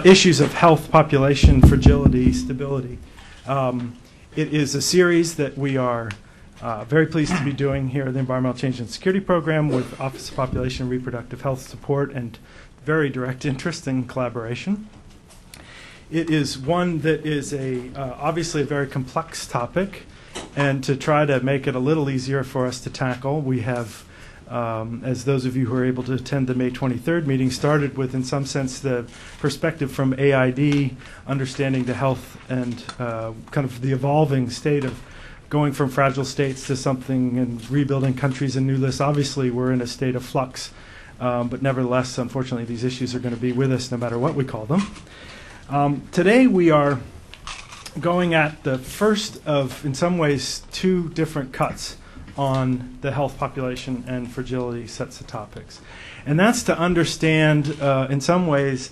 Issues of health, population, fragility, stability. It is a series that we are very pleased to be doing here at the Environmental Change and Security Program with Office of Population and Reproductive Health Support and very direct interest and collaboration. It is one that is obviously a very complex topic, and to try to make it a little easier for us to tackle, we have as those of you who are able to attend the May 23rd meeting, started with, in some sense, the perspective from AID, understanding the health and kind of the evolving state of going from fragile states to something and rebuilding countries and new lists. Obviously, we're in a state of flux, but nevertheless, unfortunately, these issues are going to be with us no matter what we call them. Today, we are going at the first of, in some ways, two different cuts on the health, population, and fragility sets of topics. And that's to understand, in some ways,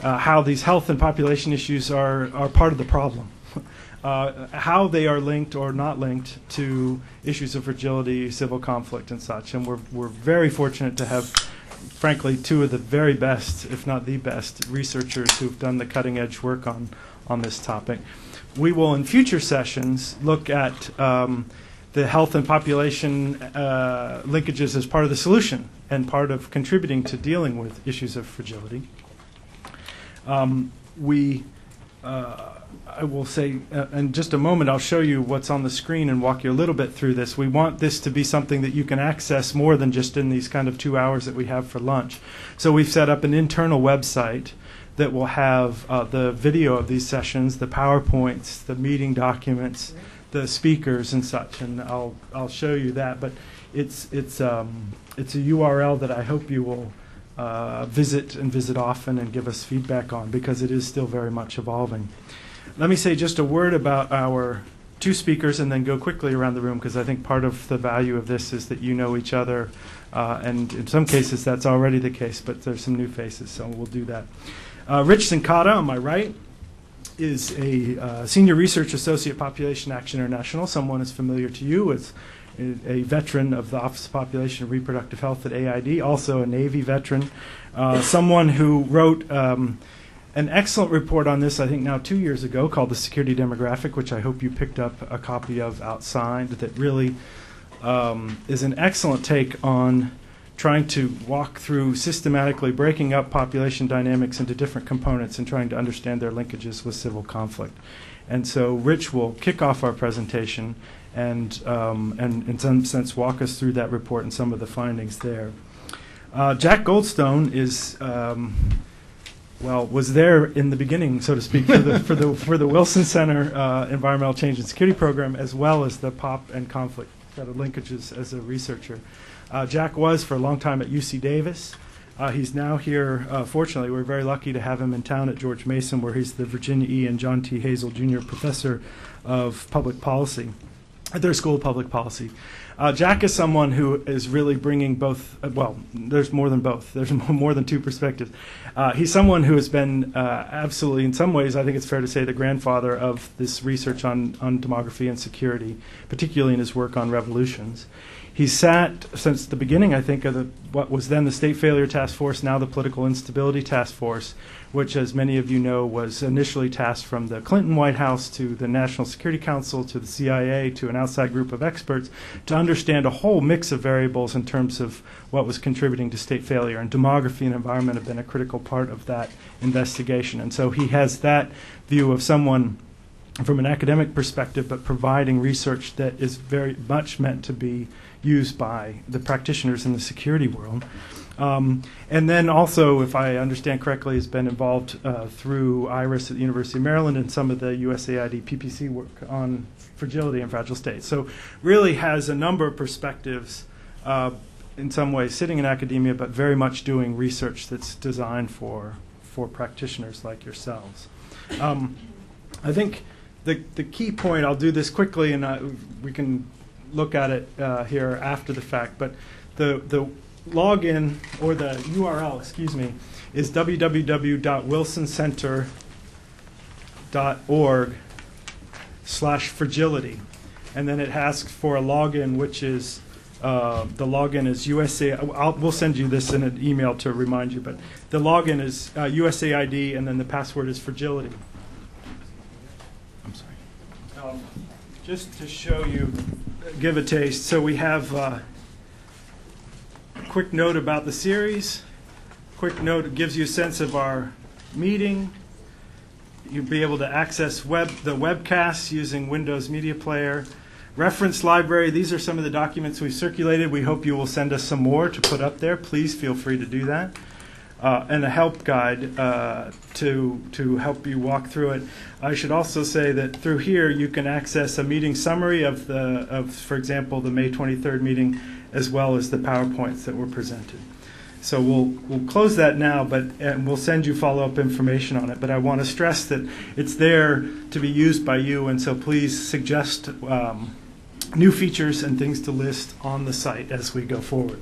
how these health and population issues are part of the problem. How they are linked or not linked to issues of fragility, civil conflict, and such. And we're very fortunate to have, frankly, two of the very best, if not the best, researchers who've done the cutting-edge work on this topic. We will, in future sessions, look at the health and population linkages as part of the solution and part of contributing to dealing with issues of fragility. I will say, in just a moment, I'll show you what's on the screen and walk you a little bit through this. We want this to be something that you can access more than just in these kind of 2 hours that we have for lunch. So we've set up an internal website that will have the video of these sessions, the PowerPoints, the meeting documents, the speakers and such, and I'll show you that. But it's a URL that I hope you will visit often and give us feedback on, because it is still very much evolving. Let me say just a word about our two speakers and then go quickly around the room, because I think part of the value of this is that you know each other, and in some cases that's already the case, but there's some new faces, so we'll do that. Rich Cincotta, on my right, is a senior research associate, Population Action International. Someone is familiar to you as a veteran of the Office of Population and Reproductive Health at AID, also a Navy veteran, someone who wrote an excellent report on this, I think now 2 years ago, called The Security Demographic, which I hope you picked up a copy of outside, that really is an excellent take on trying to walk through systematically breaking up population dynamics into different components and trying to understand their linkages with civil conflict. And so Rich will kick off our presentation and in some sense walk us through that report and some of the findings there. Jack Goldstone is was there in the beginning, so to speak, for the Wilson Center Environmental Change and Security Program, as well as the POP and conflict set of linkages as a researcher. Jack was for a long time at UC Davis. He's now here. Fortunately, we're very lucky to have him in town at George Mason, where he's the Virginia E. and John T. Hazel Jr. Professor of Public Policy at their School of Public Policy. Jack is someone who is really bringing both, there's more than both. There's more than two perspectives. He's someone who has been absolutely, in some ways, I think it's fair to say, the grandfather of this research on demography and security, particularly in his work on revolutions. He's sat since the beginning, I think, of what was then the State Failure Task Force, now the Political Instability Task Force, which, as many of you know, was initially tasked from the Clinton White House to the National Security Council to the CIA to an outside group of experts to understand a whole mix of variables in terms of what was contributing to state failure. And demography and environment have been a critical part of that investigation. And so he has that view of someone from an academic perspective, but providing research that is very much meant to be used by the practitioners in the security world. And then also, if I understand correctly, has been involved through IRIS at the University of Maryland and some of the USAID PPC work on fragility and fragile states. So really has a number of perspectives, in some ways sitting in academia, but very much doing research that's designed for practitioners like yourselves. I think the key point, I'll do this quickly and we can look at it here after the fact, but the login, or the URL, excuse me, is www.wilsoncenter.org/fragility. And then it asks for a login, which is The login is we'll send you this in an email to remind you, but the login is USAID, and then the password is Fragility. I'm sorry. Just to show you, give a taste. So we have a quick note about the series. Quick note, it gives you a sense of our meeting. You'll be able to access the webcast using Windows Media Player. Reference library, these are some of the documents we've circulated. We hope you will send us some more to put up there. Please feel free to do that. And a help guide to help you walk through it. I should also say that through here you can access a meeting summary of for example, the May 23rd meeting, as well as the PowerPoints that were presented. So we'll close that now, and we'll send you follow-up information on it. But I want to stress that it's there to be used by you, and so please suggest new features and things to list on the site as we go forward.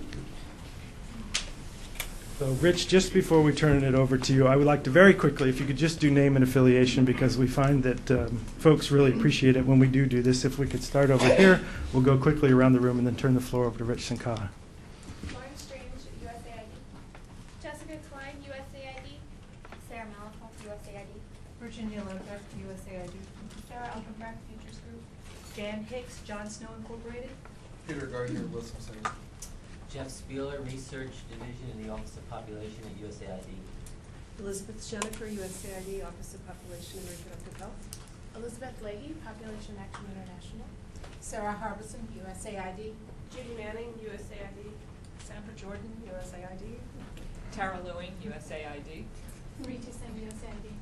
So, Rich, just before we turn it over to you, I would like to very quickly, if you could just do name and affiliation, because we find that folks really appreciate it when we do this. If we could start over here, we'll go quickly around the room and then turn the floor over to Rich Cincotta. Virginia Lopez, USAID. Sarah Alkenbrecht, Futures Group. Dan Hicks, John Snow Incorporated. Peter Gardner, Wilson Center. Jeff Spieler, Research Division in the Office of Population at USAID. Elizabeth Jennifer, USAID, Office of Population and Reproductive Health. Elizabeth Leahy, Population Action International. Sarah Harbison, USAID. Judy Manning, USAID. Sandra Jordan, USAID. Tara Lewing, USAID. Rita Sim, USAID.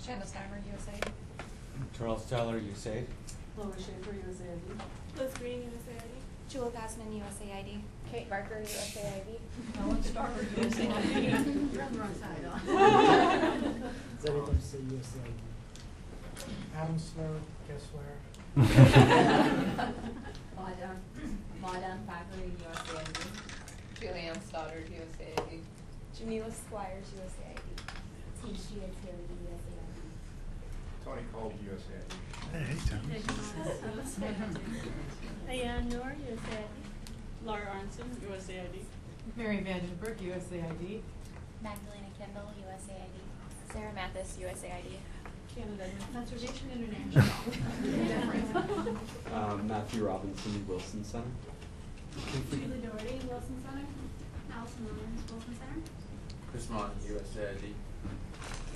Shanna Steimer, USAID. Charles Teller, USAID. Laura Schaefer, USAID. Liz Green, USAID. Jewel Gassman, USAID. Kate Barker, USAID. Ellen Starber, USAID. You're on the wrong side. USAID. Adam Snow, guess where? Maudon Faculty, USAID. Julianne Stoddard, USAID. Jamila Squires, USAID. Tisha Taylor, USAID. Tony Cole, USAID. Hey, Tom. Diane Noor, USAID. Laura Arnson, USAID. Mary Vandenberg, USAID. Magdalena Kendall, USAID. Sarah Mathis, USAID. Canada Conservation International. Matthew Robinson, Wilson Center. Julie Doherty, Wilson Center. Allison Williams, Wilson Center. Chris Martin, USAID.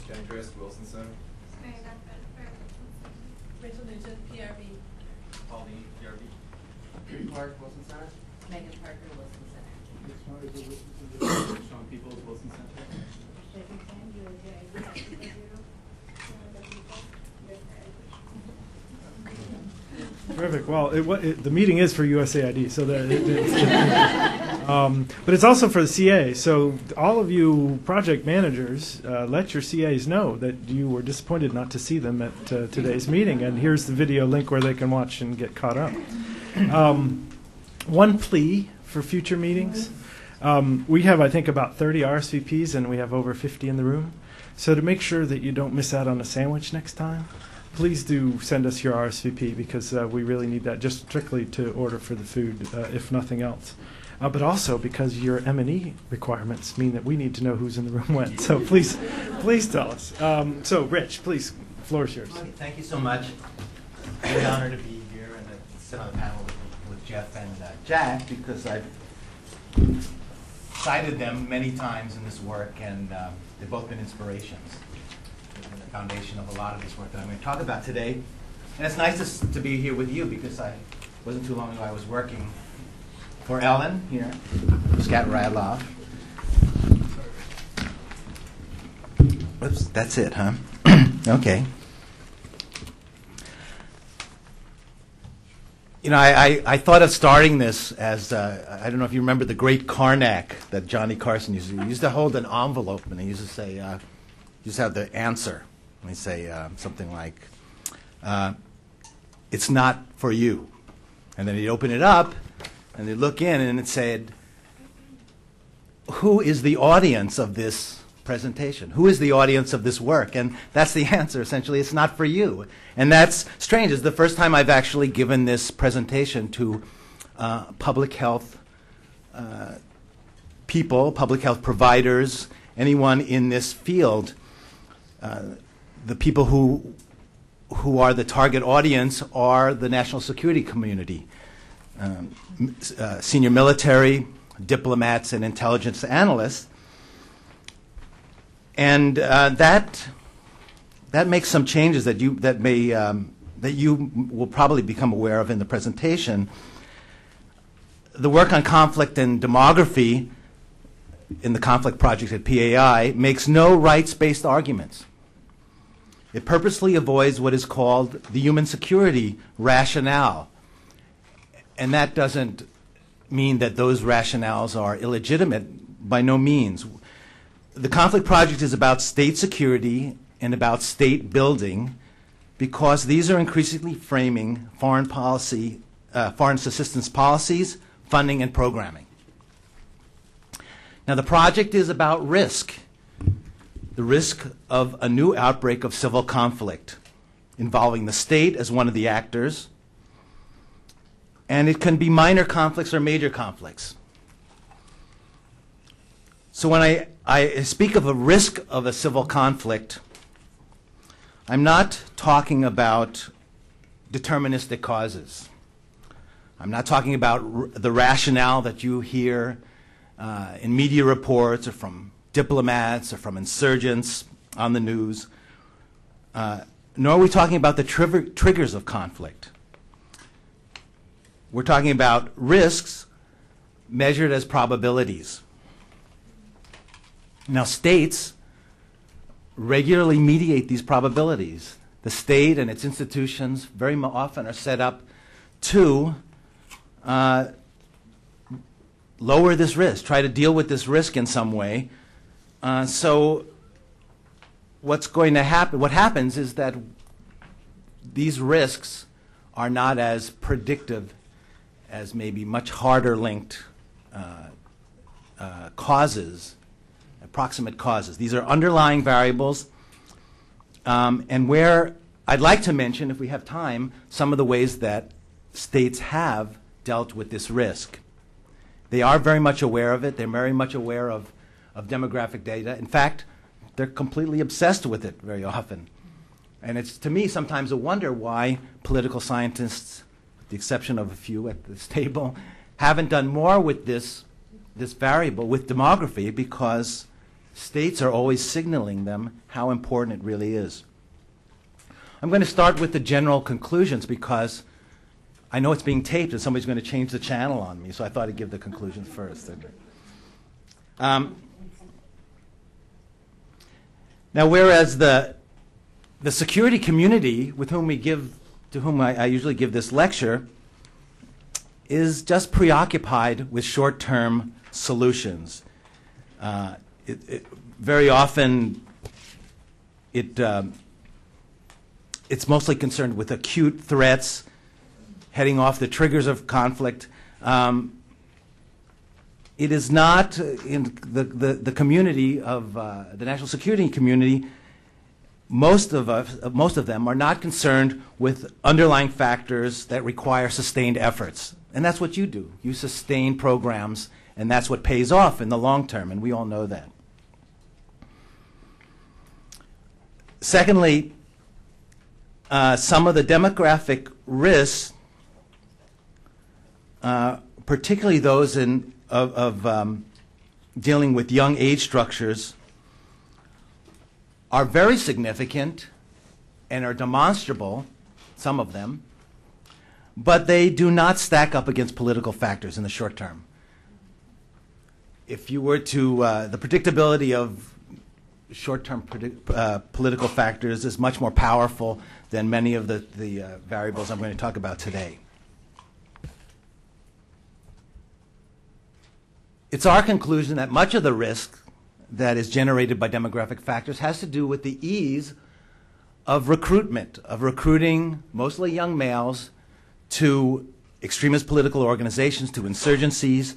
Jenny Dress, Wilson Center. Mary Beth Bedford, Wilson Center. Rachel Nugent, PRB. Pauline, PRB. Clark, Wilson Center. Megan Parker, Wilson Center. Sean Peoples, Wilson Center. Terrific. Well, the meeting is for USAID, so but it's also for the CA. So all of you project managers, let your CAs know that you were disappointed not to see them at today's meeting. And here's the video link where they can watch and get caught up. One plea for future meetings. We have, I think, about 30 RSVPs, and we have over 50 in the room. So to make sure that you don't miss out on a sandwich next time, please do send us your RSVP, because we really need that just strictly to order for the food, if nothing else. But also because your M&E requirements mean that we need to know who's in the room when. So please tell us. So Rich, please, the floor is yours. Thank you so much. It's an honor to be here and to sit on the panel with Jeff and Jack, because I've cited them many times in this work, and they've both been inspirations. The foundation of a lot of this work that I'm going to talk about today. And it's nice to be here with you, because I wasn't too long ago I was working for Ellen here, Scat Radloff. Oops, that's it, huh? Okay. You know, I thought of starting this as, I don't know if you remember the great Karnak that Johnny Carson used to do. He used to hold an envelope, and he used to say, used to have the answer. And he'd say something like, it's not for you. And then he'd open it up, and they'd look in, and it said, who is the audience of this presentation? Who is the audience of this work? And that's the answer, essentially. It's not for you. And that's strange. It's the first time I've actually given this presentation to public health people, public health providers, anyone in this field. The people who are the target audience are the national security community, senior military, diplomats, and intelligence analysts. And that makes some changes that you will probably become aware of in the presentation. The work on conflict and demography in the conflict project at PAI makes no rights-based arguments. It purposely avoids what is called the human security rationale. And that doesn't mean that those rationales are illegitimate, by no means. The conflict project is about state security and about state building, because these are increasingly framing foreign policy, foreign assistance policies, funding, and programming. Now, the project is about risk, the risk of a new outbreak of civil conflict involving the state as one of the actors, and it can be minor conflicts or major conflicts. So when I speak of a risk of a civil conflict, I'm not talking about deterministic causes. I'm not talking about the rationale that you hear in media reports or from diplomats or from insurgents on the news, nor are we talking about the triggers of conflict. We're talking about risks measured as probabilities. Now, states regularly mediate these probabilities. The state and its institutions very often are set up to lower this risk, try to deal with this risk in some way. So what's going to happen, what happens is that these risks are not as predictive as maybe much harder linked causes, approximate causes. These are underlying variables, and where I'd like to mention, if we have time, some of the ways that states have dealt with this risk. They are very much aware of it. They're very much aware of demographic data. In fact, they're completely obsessed with it very often. And it's, to me, sometimes a wonder why political scientists, with the exception of a few at this table, haven't done more with this variable, with demography, because states are always signaling them how important it really is. I'm going to start with the general conclusions because I know it's being taped and somebody's going to change the channel on me, so I thought I'd give the conclusions first. Now, whereas the security community with whom to whom I usually give this lecture is just preoccupied with short-term solutions. Very often, it's mostly concerned with acute threats, heading off the triggers of conflict. It is not in the community of the national security community. Most of them are not concerned with underlying factors that require sustained efforts, and that's what you do. You sustain programs, and that's what pays off in the long term, and we all know that. Secondly, some of the demographic risks, particularly those of dealing with young age structures, are very significant and are demonstrable, some of them, but they do not stack up against political factors in the short term. If you were to, the predictability of short-term political factors is much more powerful than many of the variables I'm going to talk about today. It's our conclusion that much of the risk that is generated by demographic factors has to do with the ease of recruitment, of recruiting mostly young males to extremist political organizations, to insurgencies,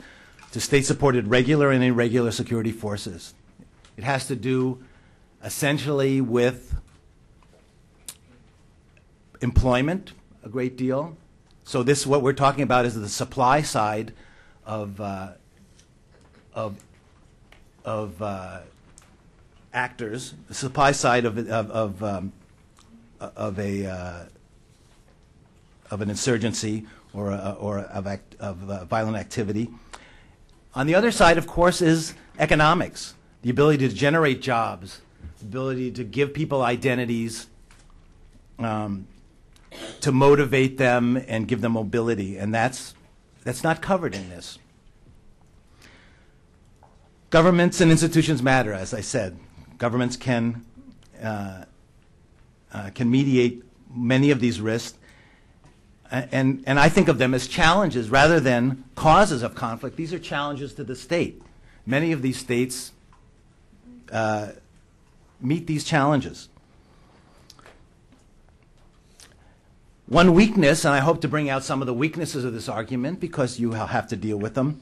to state-supported regular and irregular security forces. It has to do essentially with employment a great deal. So this, what we're talking about, is the supply side of actors, the supply side of an insurgency or of violent activity. On the other side, of course, is economics, the ability to generate jobs, the ability to give people identities, to motivate them and give them mobility, and that's not covered in this. Governments and institutions matter, as I said. Governments can mediate many of these risks, and I think of them as challenges rather than causes of conflict. These are challenges to the state. Many of these states meet these challenges. One weakness, and I hope to bring out some of the weaknesses of this argument because you have to deal with them,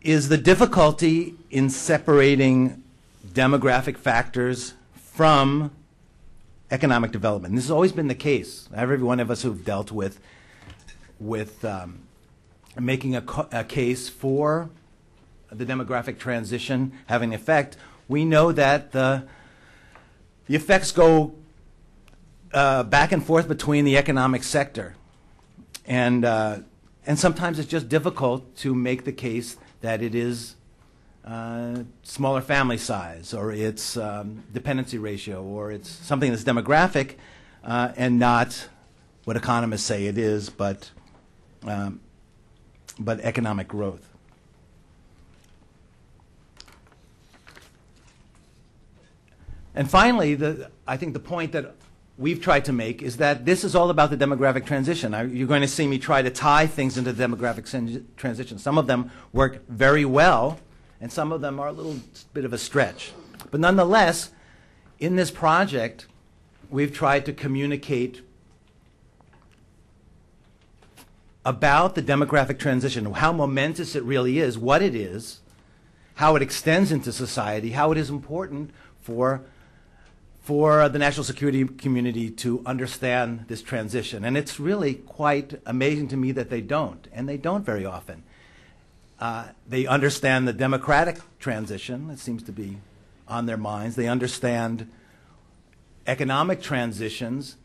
is the difficulty in separating demographic factors from economic development. And this has always been the case. Every one of us who've dealt with making a case for the demographic transition having an effect, we know that the effects go back and forth between the economic sector. And sometimes it's just difficult to make the case that it is smaller family size, or it's dependency ratio, or it's something that's demographic and not what economists say it is, but economic growth. And finally, I think the point that we've tried to make is that this is all about the demographic transition. You're going to see me try to tie things into the demographic transition. Some of them work very well, and some of them are a little bit of a stretch. But nonetheless, in this project, we've tried to communicate about the demographic transition, how momentous it really is, what it is, how it extends into society, how it is important for the national security community to understand this transition. And it's really quite amazing to me that they don't, and they don't very often. They understand the democratic transition. It seems to be on their minds. They understand economic transitions,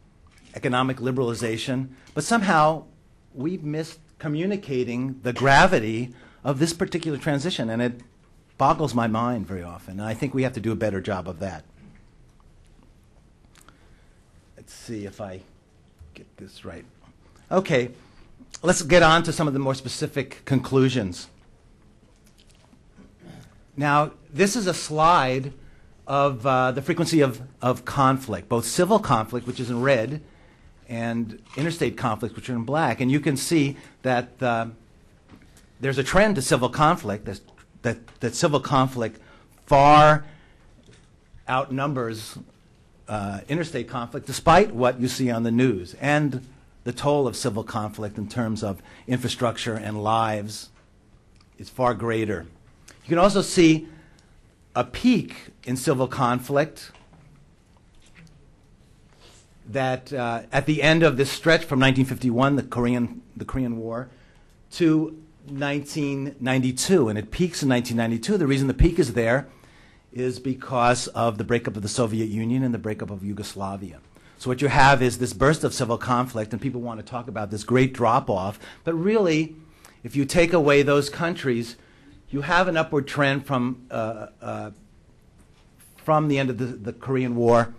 economic liberalization, but somehow we've missed communicating the gravity of this particular transition, and it boggles my mind very often. And I think we have to do a better job of that. Let's see if I get this right. Okay, let's get on to some of the more specific conclusions. Now, this is a slide of the frequency of conflict, both civil conflict, which is in red, and interstate conflict, which are in black. And you can see that there's a trend to civil conflict, that civil conflict far outnumbers interstate conflict, despite what you see on the news, and the toll of civil conflict in terms of infrastructure and lives is far greater. You can also see a peak in civil conflict that at the end of this stretch from 1951, the Korean War, to 1992, and it peaks in 1992. The reason the peak is there is because of the breakup of the Soviet Union and the breakup of Yugoslavia. So what you have is this burst of civil conflict, and people want to talk about this great drop-off, but really, if you take away those countries, you have an upward trend from the end of the Korean War.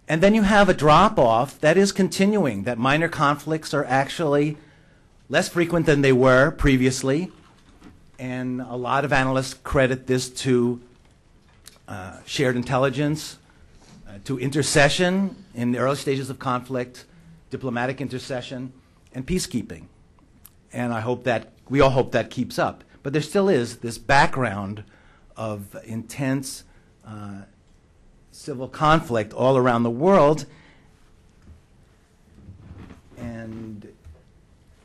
And then you have a drop-off that is continuing, that minor conflicts are actually less frequent than they were previously, and a lot of analysts credit this to shared intelligence, to intercession in the early stages of conflict, diplomatic intercession, and peacekeeping. And we all hope that keeps up. But there still is this background of intense civil conflict all around the world, and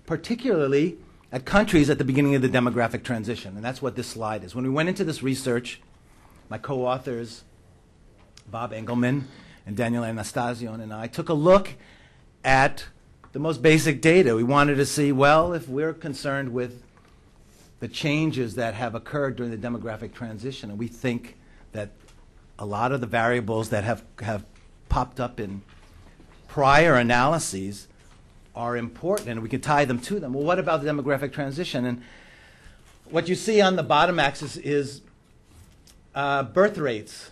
particularly at countries at the beginning of the demographic transition. And that's what this slide is. When we went into this research, my co-authors, Bob Engelman and Daniel Anastasion, and I took a look at the most basic data. We wanted to see, well, if we're concerned with the changes that have occurred during the demographic transition. And we think that a lot of the variables that have popped up in prior analyses are important, and we can tie them to them. Well, what about the demographic transition? And what you see on the bottom axis is birth rates,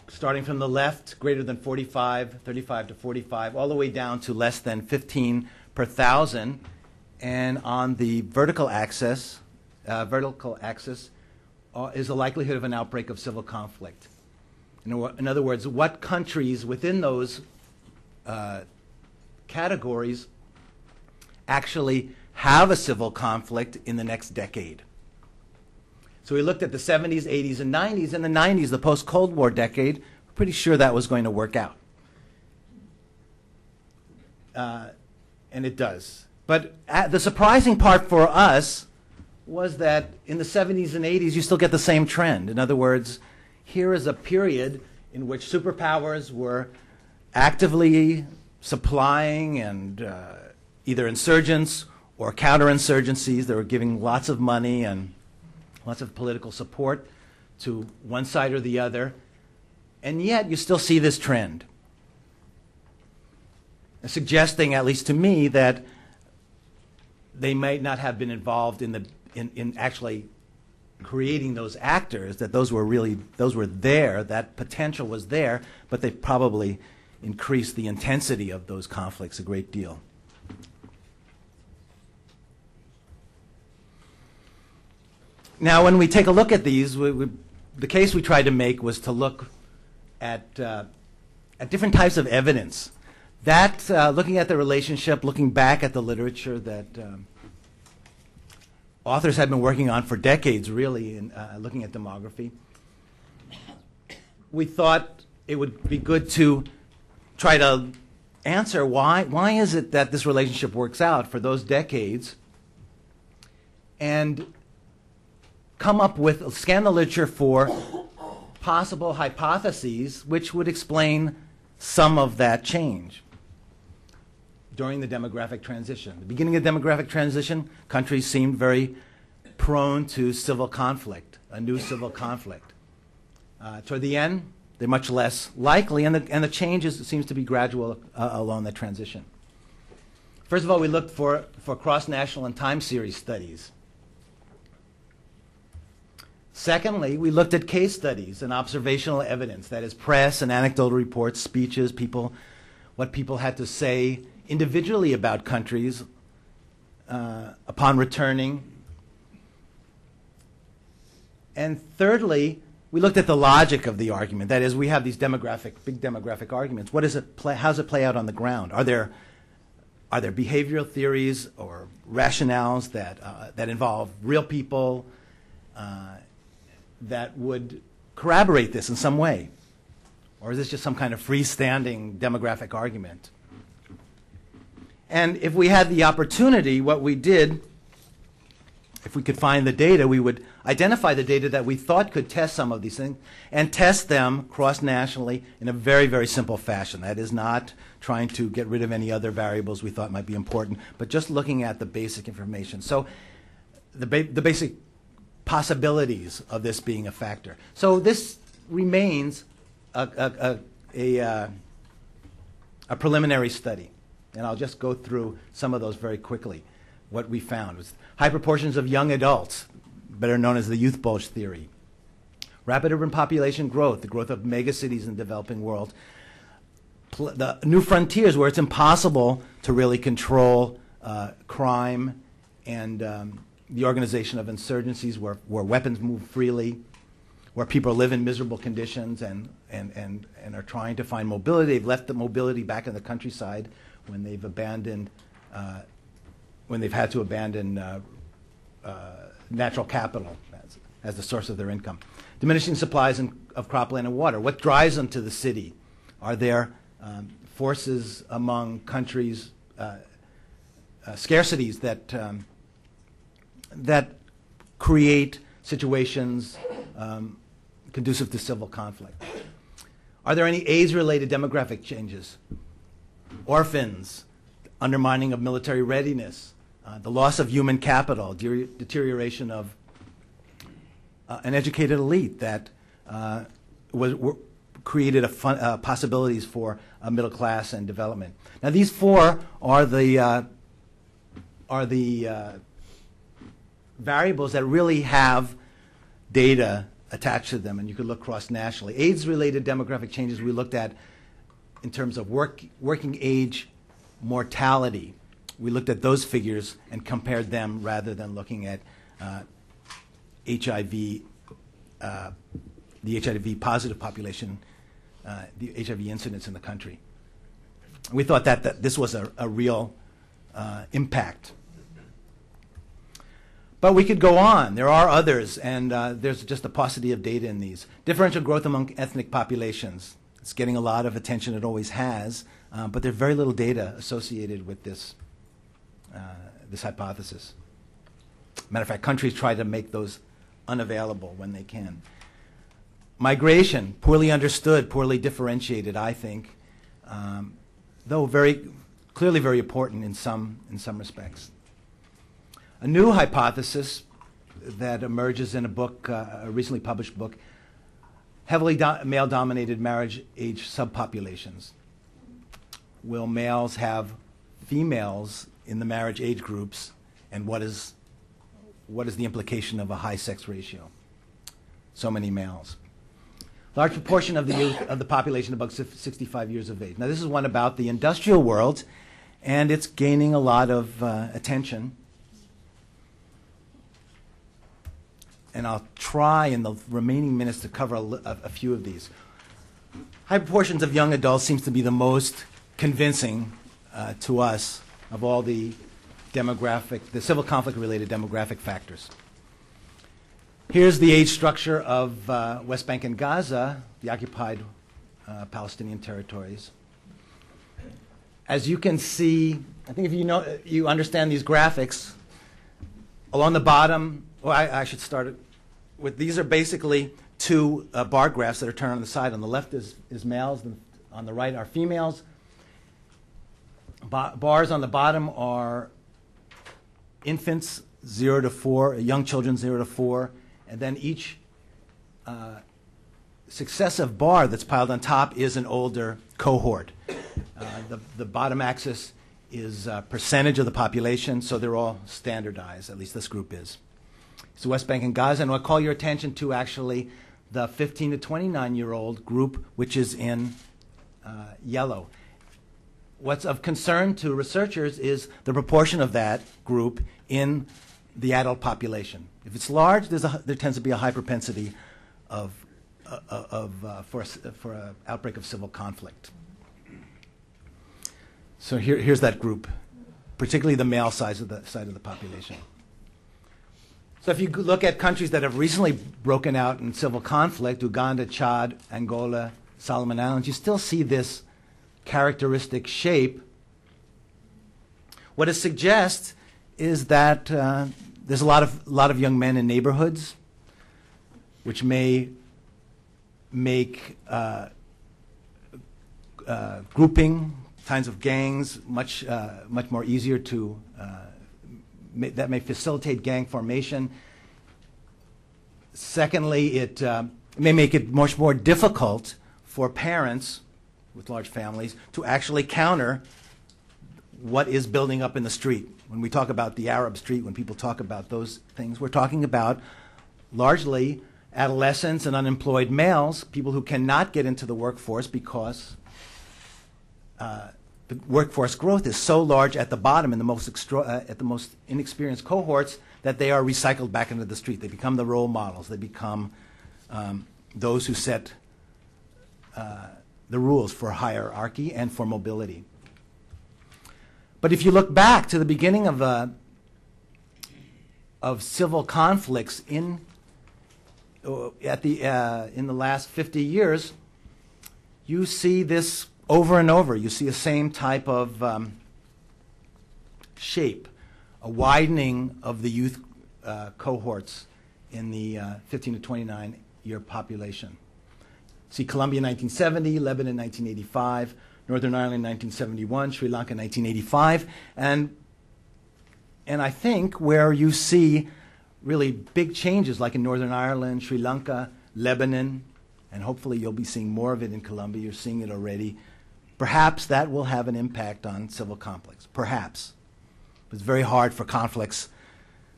starting from the left, greater than 45, 35 to 45, all the way down to less than 15 per thousand. And on the vertical axis is the likelihood of an outbreak of civil conflict. In other words, what countries within those categories actually have a civil conflict in the next decade. So we looked at the 70s, 80s, and 90s. In the 90s, the post-Cold War decade, we're pretty sure that was going to work out. And it does. But the surprising part for us was that in the 70s and 80s, you still get the same trend. In other words, here is a period in which superpowers were actively supplying and either insurgents or counterinsurgencies. They were giving lots of money and lots of political support to one side or the other. And yet you still see this trend, suggesting, at least to me, that they might not have been involved in actually creating those actors, that those were there, that potential was there, but they probably increased the intensity of those conflicts a great deal. Now, when we take a look at these, the case we tried to make was to look at different types of evidence. That, looking at the relationship, looking back at the literature that authors had been working on for decades, really, in looking at demography, we thought it would be good to try to answer why is it that this relationship works out for those decades, and come up with, scan the literature for possible hypotheses which would explain some of that change during the demographic transition. The beginning of the demographic transition, countries seemed very prone to civil conflict, a new civil conflict. Toward the end, they're much less likely, and the changes seems to be gradual along the transition. First of all, we looked for cross-national and time series studies. Secondly, we looked at case studies and observational evidence, that is press and anecdotal reports, speeches, what people had to say individually about countries upon returning. And thirdly, we looked at the logic of the argument. That is, we have these big demographic arguments. How does it play out on the ground? Are there behavioral theories or rationales that involve real people that would corroborate this in some way? Or is this just some kind of freestanding demographic argument? And if we had the opportunity, what we did, if we could find the data, we would identify the data that we thought could test some of these things and test them cross-nationally in a very, very simple fashion. That is not trying to get rid of any other variables we thought might be important, but just looking at the basic information. So the basic possibilities of this being a factor. So this remains a preliminary study, and I'll just go through some of those very quickly. What we found was high proportions of young adults, better known as the youth bulge theory, rapid urban population growth, the growth of megacities in the developing world, the new frontiers where it's impossible to really control crime and the organization of insurgencies where weapons move freely, where people live in miserable conditions and are trying to find mobility. They've left the mobility back in the countryside when they've abandoned, when they've had to abandon natural capital as the source of their income. Diminishing supplies of cropland and water. What drives them to the city? Are there forces among countries, scarcities that create situations conducive to civil conflict? Are there any AIDS-related demographic changes? Orphans, undermining of military readiness, the loss of human capital, deterioration of an educated elite that created possibilities for a middle class and development. Now, these four are the variables that really have data attached to them, and you could look cross-nationally. AIDS-related demographic changes we looked at in terms of working age mortality. We looked at those figures and compared them rather than looking at HIV, the HIV-positive population, the HIV incidence in the country. We thought that this was a real impact. But we could go on. There are others, and there's just a paucity of data in these. Differential growth among ethnic populations. It's getting a lot of attention. It always has. But there's very little data associated with this, this hypothesis. Matter of fact, countries try to make those unavailable when they can. Migration, poorly understood, poorly differentiated, I think, though clearly very important in some respects. A new hypothesis that emerges in a book, a recently published book, heavily male-dominated marriage age subpopulations. Will males have females in the marriage age groups, and what is the implication of a high sex ratio? So many males. Large proportion of the youth of the population above 65 years of age. Now, this is one about the industrial world, and it's gaining a lot of attention. And I'll try in the remaining minutes to cover a few of these. High proportions of young adults seems to be the most convincing to us of all the civil conflict-related demographic factors. Here's the age structure of West Bank and Gaza, the occupied Palestinian territories. As you can see, I think if you understand these graphics, along the bottom, well, I should start with, these are basically two bar graphs that are turned on the side. On the left is males, and on the right are females. Bars on the bottom are infants 0 to 4, young children 0 to 4, and then each successive bar that's piled on top is an older cohort. The bottom axis is percentage of the population, so they're all standardized, at least this group is. So West Bank and Gaza, and I'll call your attention to actually the 15 to 29-year-old group, which is in yellow. What's of concern to researchers is the proportion of that group in the adult population. If it's large, there tends to be a high propensity for an outbreak of civil conflict. So here's that group, particularly the male side of the population. So if you look at countries that have recently broken out in civil conflict, Uganda, Chad, Angola, Solomon Islands, you still see this characteristic shape. What it suggests is that there's a lot of young men in neighborhoods, which may make grouping kinds of gangs much more easier to. That may facilitate gang formation. Secondly, it may make it much more difficult for parents with large families to actually counter what is building up in the street. When we talk about the Arab street, when people talk about those things, we're talking about largely adolescents and unemployed males, people who cannot get into the workforce because the workforce growth is so large at the bottom in the most inexperienced cohorts that they are recycled back into the street. They become the role models. They become those who set the rules for hierarchy and for mobility. But if you look back to the beginning of civil conflicts in the last 50 years, you see this over and over. You see the same type of shape, a widening of the youth cohorts in the 15 to 29 year population. See Colombia 1970, Lebanon 1985, Northern Ireland 1971, Sri Lanka 1985, and And I think where you see really big changes, like in Northern Ireland, Sri Lanka, Lebanon, and hopefully you'll be seeing more of it in Colombia, you're seeing it already, perhaps that will have an impact on civil conflicts. Perhaps. It's very hard for conflicts,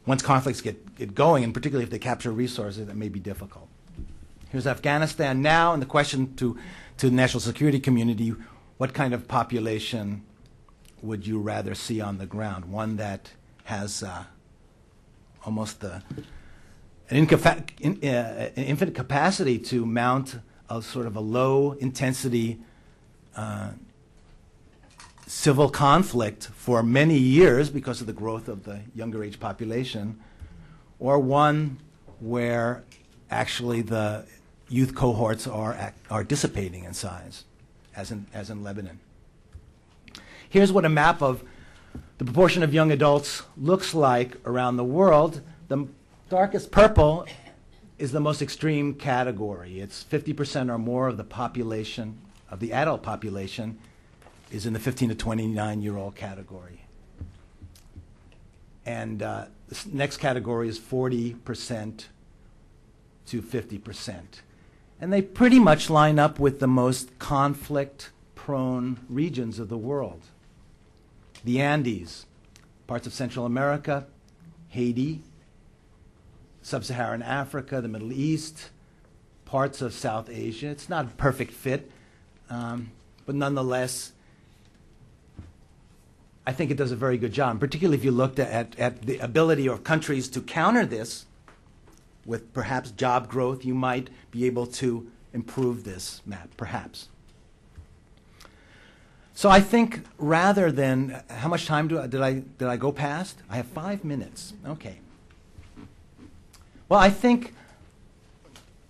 once conflicts get going, and particularly if they capture resources, that may be difficult. Here's Afghanistan now, and the question to the national security community, what kind of population would you rather see on the ground? One that has almost an infinite capacity to mount a sort of a low-intensity civil conflict for many years because of the growth of the younger age population, or one where actually the youth cohorts are dissipating in size, as in Lebanon. Here's what a map of the proportion of young adults looks like around the world. The darkest purple is the most extreme category. It's 50% or more of the population, of the adult population, is in the 15 to 29-year-old category. And the next category is 40% to 50%. And they pretty much line up with the most conflict-prone regions of the world. The Andes, parts of Central America, Haiti, Sub-Saharan Africa, the Middle East, parts of South Asia. It's not a perfect fit, but nonetheless, I think it does a very good job, particularly if you looked at the ability of countries to counter this with perhaps job growth. You might be able to improve this map, perhaps. So I think rather than, how much time did I go past? I have 5 minutes. Okay. Well, I think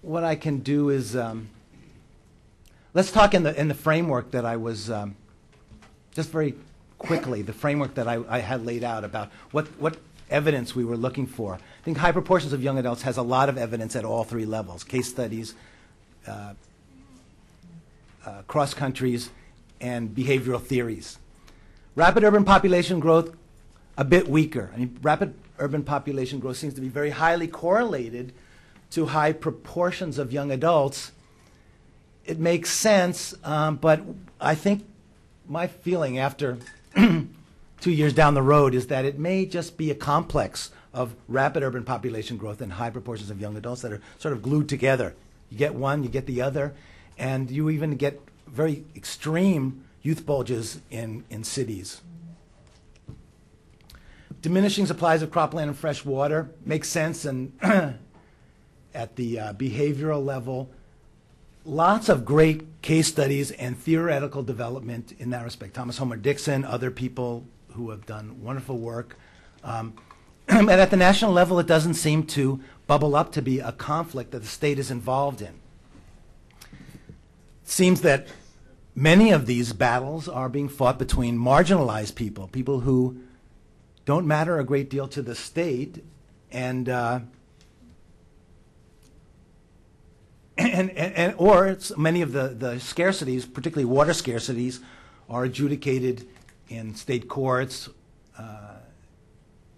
what I can do is, let's talk in the framework that I was, just very quickly, the framework that I had laid out about what evidence we were looking for. I think high proportions of young adults has a lot of evidence at all three levels: case studies, cross countries, and behavioral theories. Rapid urban population growth, a bit weaker. I mean, rapid urban population growth seems to be very highly correlated to high proportions of young adults. It makes sense, but I think my feeling after 2 years down the road is that it may just be a complex of rapid urban population growth and high proportions of young adults that are sort of glued together. You get one, you get the other, and you even get very extreme youth bulges in cities. Diminishing supplies of cropland and fresh water makes sense, and at the behavioral level, lots of great case studies and theoretical development in that respect. Thomas Homer Dixon, other people who have done wonderful work. And at the national level, it doesn't seem to bubble up to be a conflict that the state is involved in. It seems that many of these battles are being fought between marginalized people, people who don't matter a great deal to the state, and or it's many of the scarcities, particularly water scarcities, are adjudicated in state courts,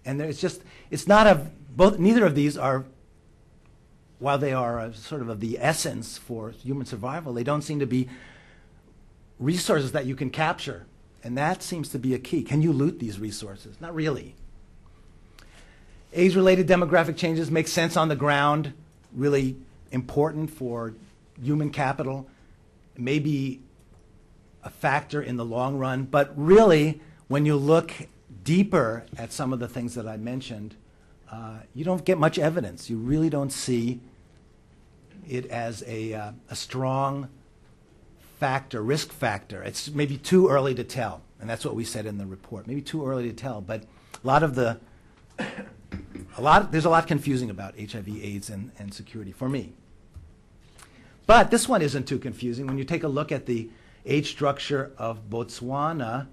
and there's just, it's not neither of these are, while they are sort of the essence for human survival, they don't seem to be resources that you can capture, and that seems to be a key. Can you loot these resources? Not really. Age-related demographic changes make sense on the ground, really important for human capital, maybe a factor in the long run, but really, when you look deeper at some of the things that I mentioned, you don't get much evidence. You really don't see it as a strong factor, risk factor. It's maybe too early to tell, and that's what we said in the report. Maybe too early to tell, but there's a lot confusing about HIV, AIDS, and security for me. But this one isn't too confusing. When you take a look at the age structure of Botswana,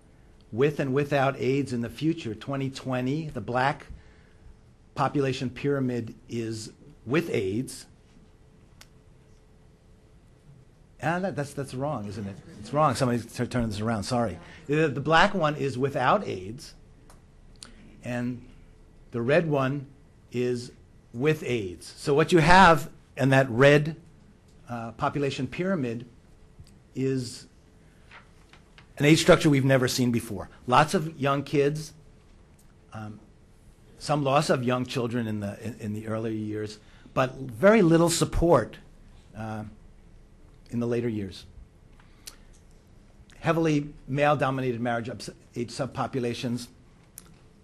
with and without AIDS in the future, 2020, the black population pyramid is with AIDS. And that's wrong, isn't it? It's wrong. Somebody's turning this around. Sorry. The black one is without AIDS, and The red one is with AIDS. So what you have in that red population pyramid is an age structure we've never seen before. Lots of young kids, some loss of young children in the earlier years, but very little support in the later years. Heavily male-dominated marriage age subpopulations.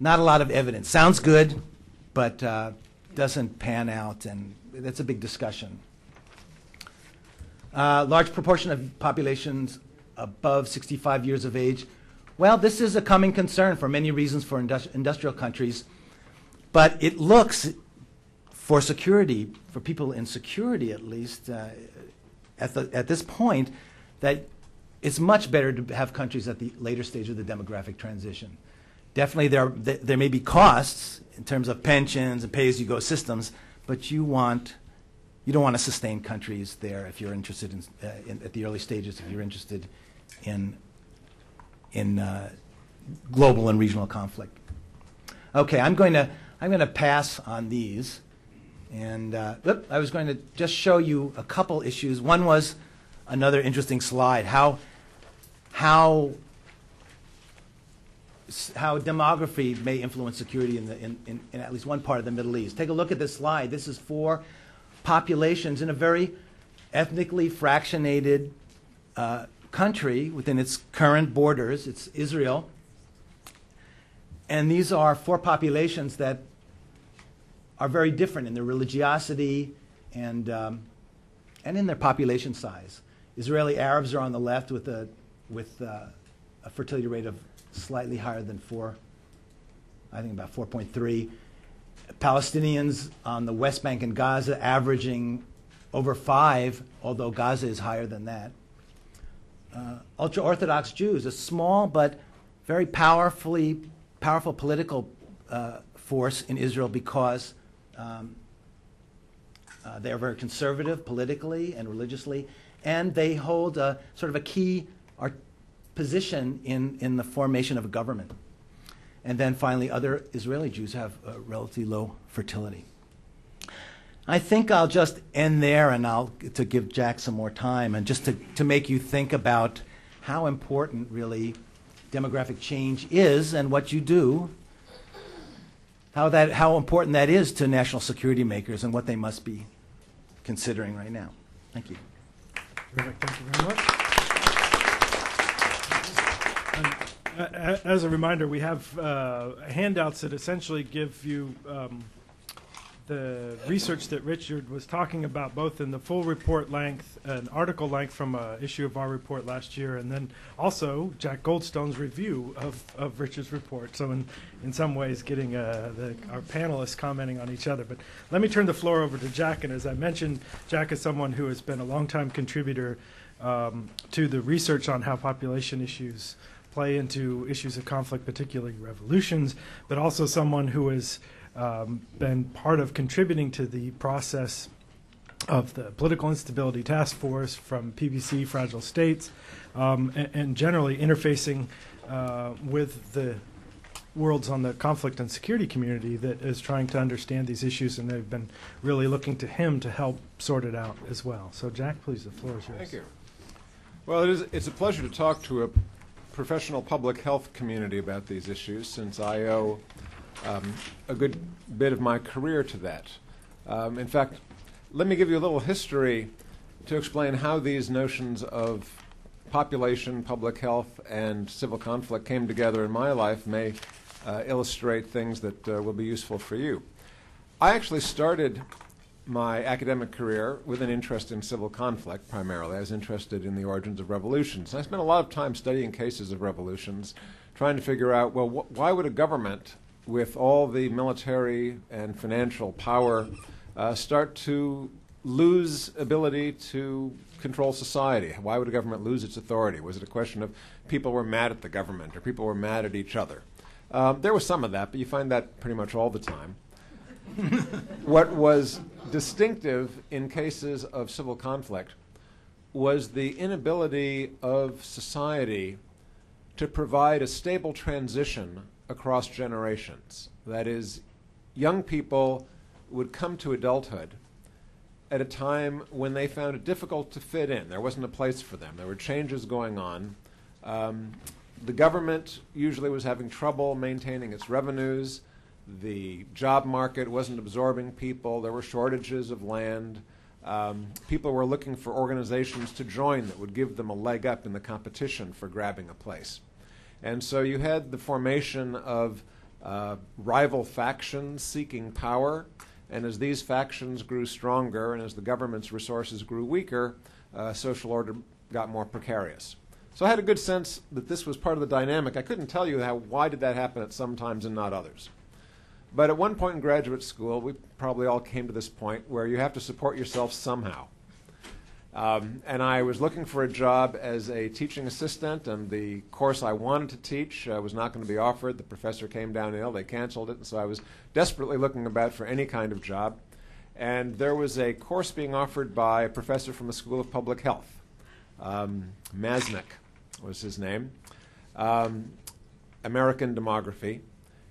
Not a lot of evidence. Sounds good, but doesn't pan out, and that's a big discussion. Large proportion of populations above 65 years of age. Well, this is a coming concern for many reasons for industrial countries, but it looks, for security, for people in security at least, at this point, that it's much better to have countries at the later stage of the demographic transition. Definitely there may be costs in terms of pensions and pay-as-you-go systems, but you don't want to sustain countries there if you're interested at the early stages, if you're interested in global and regional conflict. Okay, I'm going to pass on these, and I was going to just show you a couple issues. One was another interesting slide, how demography may influence security in at least one part of the Middle East. Take a look at this slide. This is for populations in a very ethnically fractionated country within its current borders. It's Israel. And these are four populations that are very different in their religiosity and in their population size. Israeli Arabs are on the left with a fertility rate of slightly higher than 4, I think about 4.3. Palestinians on the West Bank and Gaza averaging over 5, although Gaza is higher than that. Ultra-Orthodox Jews, a small but very powerful political force in Israel because they are very conservative politically and religiously, and they hold sort of a key position in the formation of a government. And then finally, other Israeli Jews have relatively low fertility. I think I'll just end there, and to give Jack some more time, and just to make you think about how important really demographic change is and what you do, how important that is to national security makers and what they must be considering right now. Thank you. Terrific. Thank you very much. As a reminder, we have handouts that essentially give you the research that Richard was talking about, both in the full report length, an article length from an issue of our report last year, and then also Jack Goldstone's review of Richard's report. So in some ways getting our panelists commenting on each other. But let me turn the floor over to Jack. And as I mentioned, Jack is someone who has been a longtime contributor to the research on how population issues play into issues of conflict, particularly revolutions, but also someone who has been part of contributing to the process of the Political Instability Task Force from PBC, Fragile States, and generally interfacing with the worlds on the conflict and security community that is trying to understand these issues, and they've been really looking to him to help sort it out as well. So Jack, please, the floor is yours. Thank you. Well, it's a pleasure to talk to a professional public health community about these issues, since I owe a good bit of my career to that. In fact, let me give you a little history to explain how these notions of population, public health, and civil conflict came together in my life, may illustrate things that will be useful for you. I actually started my academic career with an interest in civil conflict, primarily. I was interested in the origins of revolutions. I spent a lot of time studying cases of revolutions, trying to figure out, well, why would a government with all the military and financial power start to lose ability to control society? Why would a government lose its authority? Was it a question of people were mad at the government or people were mad at each other? There was some of that, but you find that pretty much all the time. What was distinctive in cases of civil conflict was the inability of society to provide a stable transition across generations. That is, young people would come to adulthood at a time when they found it difficult to fit in. There wasn't a place for them. There were changes going on. The government usually was having trouble maintaining its revenues. The job market wasn't absorbing people. There were shortages of land. People were looking for organizations to join that would give them a leg up in the competition for grabbing a place. And so you had the formation of rival factions seeking power, and as these factions grew stronger and as the government's resources grew weaker, social order got more precarious. So I had a good sense that this was part of the dynamic. I couldn't tell you why did that happen at some times and not others. But at one point in graduate school, we probably all came to this point where you have to support yourself somehow. And I was looking for a job as a teaching assistant, and the course I wanted to teach was not going to be offered. The professor came down ill. They canceled it, and so I was desperately looking about for any kind of job. And there was a course being offered by a professor from the School of Public Health. Masnick was his name. American Demography.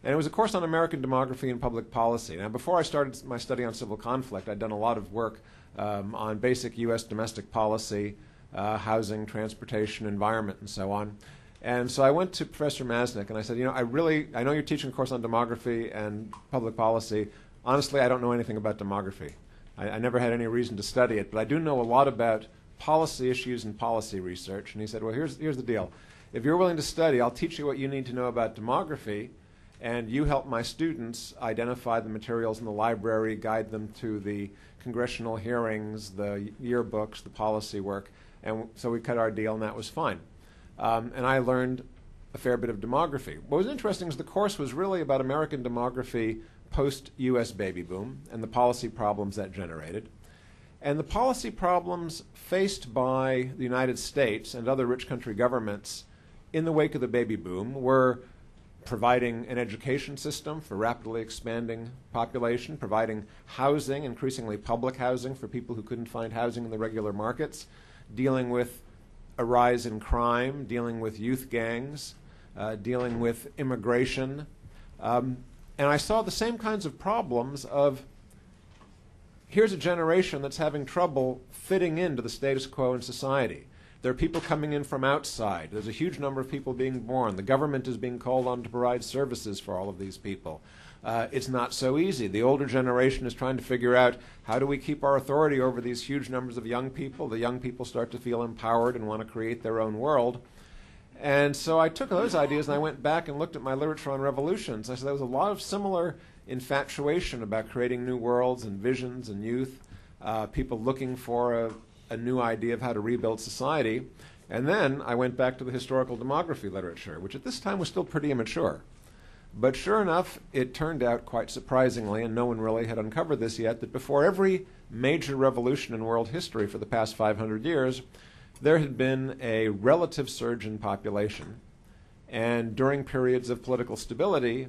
And it was a course on American demography and public policy. Now, before I started my study on civil conflict, I'd done a lot of work on basic U.S. domestic policy, housing, transportation, environment, and so on. And so I went to Professor Masnick and I said, I know you're teaching a course on demography and public policy. Honestly, I don't know anything about demography. I never had any reason to study it, but I do know a lot about policy issues and policy research. And he said, well, here's the deal. If you're willing to study, I'll teach you what you need to know about demography, and you help my students identify the materials in the library, guide them to the congressional hearings, the yearbooks, the policy work. And so we cut our deal, and that was fine. And I learned a fair bit of demography. What was interesting is the course was really about American demography post-U.S. baby boom and the policy problems that generated. And the policy problems faced by the United States and other rich country governments in the wake of the baby boom were providing an education system for rapidly expanding population, providing housing, increasingly public housing for people who couldn't find housing in the regular markets, dealing with a rise in crime, dealing with youth gangs, dealing with immigration. And I saw the same kinds of problems of here's a generation that's having trouble fitting into the status quo in society. There are people coming in from outside. There's a huge number of people being born. The government is being called on to provide services for all of these people. It's not so easy. The older generation is trying to figure out how do we keep our authority over these huge numbers of young people. The young people start to feel empowered and want to create their own world. And so I took those ideas and I went back and looked at my literature on revolutions. I said there was a lot of similar infatuation about creating new worlds and visions and youth, people looking for a new idea of how to rebuild society. And then I went back to the historical demography literature, which at this time was still pretty immature. But sure enough, it turned out quite surprisingly, and no one really had uncovered this yet, that before every major revolution in world history for the past 500 years, there had been a relative surge in population. And during periods of political stability,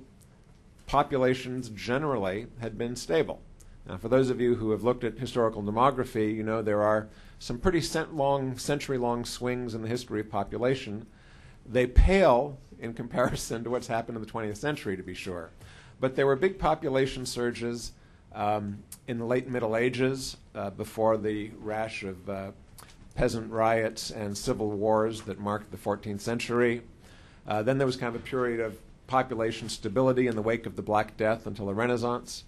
populations generally had been stable. Now, for those of you who have looked at historical demography, you know there are some pretty century-long swings in the history of population. They pale in comparison to what's happened in the 20th century, to be sure. But there were big population surges in the late Middle Ages, before the rash of peasant riots and civil wars that marked the 14th century. Then there was kind of a period of population stability in the wake of the Black Death until the Renaissance.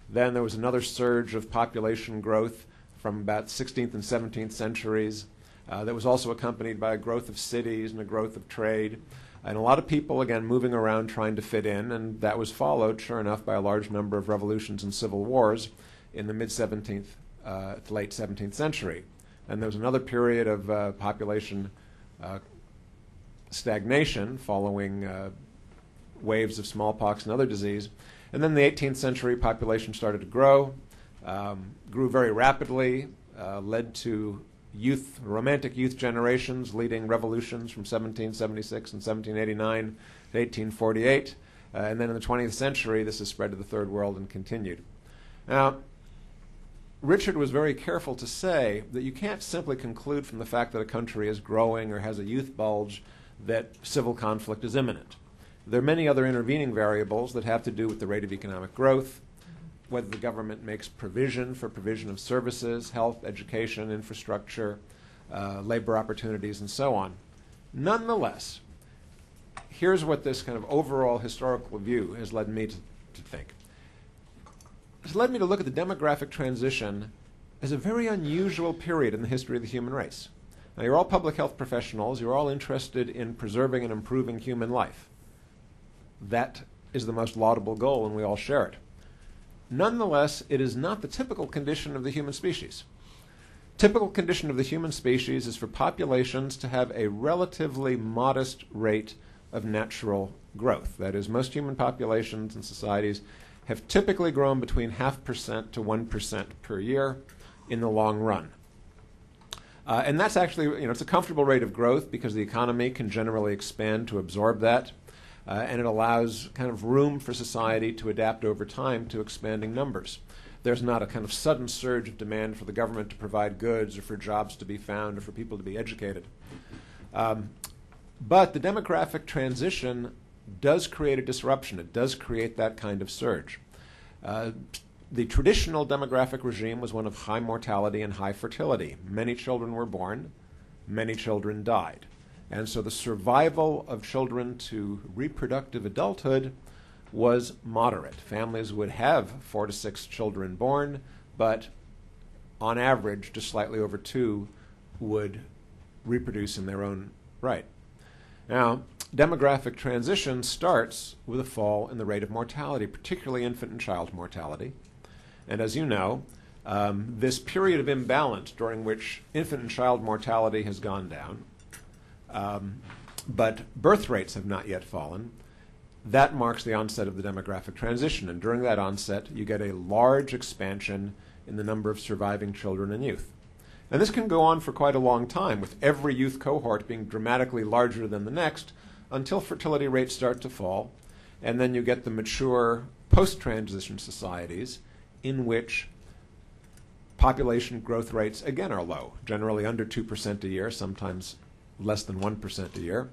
Then there was another surge of population growth from about 16th and 17th centuries that was also accompanied by a growth of cities and a growth of trade. And a lot of people, again, moving around trying to fit in, and that was followed, sure enough, by a large number of revolutions and civil wars in the mid-17th to late 17th century. And there was another period of population stagnation following waves of smallpox and other disease. And then in the 18th century, population started to grow, grew very rapidly, led to romantic youth generations leading revolutions from 1776 and 1789 to 1848. And then in the 20th century, this has spread to the Third World and continued. Now, Richard was very careful to say that you can't simply conclude from the fact that a country is growing or has a youth bulge that civil conflict is imminent. There are many other intervening variables that have to do with the rate of economic growth, whether the government makes provision for provision of services, health, education, infrastructure, labor opportunities, and so on. Nonetheless, here's what this kind of overall historical view has led me to think. It's led me to look at the demographic transition as a very unusual period in the history of the human race. Now, you're all public health professionals. You're all interested in preserving and improving human life. That is the most laudable goal, and we all share it. Nonetheless, it is not the typical condition of the human species. Typical condition of the human species is for populations to have a relatively modest rate of natural growth. That is, most human populations and societies have typically grown between 0.5% to 1% per year in the long run. And that's actually, it's a comfortable rate of growth because the economy can generally expand to absorb that. And it allows kind of room for society to adapt over time to expanding numbers. There's not a kind of sudden surge of demand for the government to provide goods or for jobs to be found or for people to be educated. But the demographic transition does create a disruption. It does create that kind of surge. The traditional demographic regime was one of high mortality and high fertility. Many children were born, many children died. And so the survival of children to reproductive adulthood was moderate. Families would have 4 to 6 children born, but on average, just slightly over 2 would reproduce in their own right. Now, demographic transition starts with a fall in the rate of mortality, particularly infant and child mortality. And as you know, this period of imbalance during which infant and child mortality has gone down, but birth rates have not yet fallen, that marks the onset of the demographic transition. And during that onset, you get a large expansion in the number of surviving children and youth. And this can go on for quite a long time, with every youth cohort being dramatically larger than the next, until fertility rates start to fall. And then you get the mature post-transition societies in which population growth rates, again, are low, generally under 2% a year, sometimes less than 1% a year.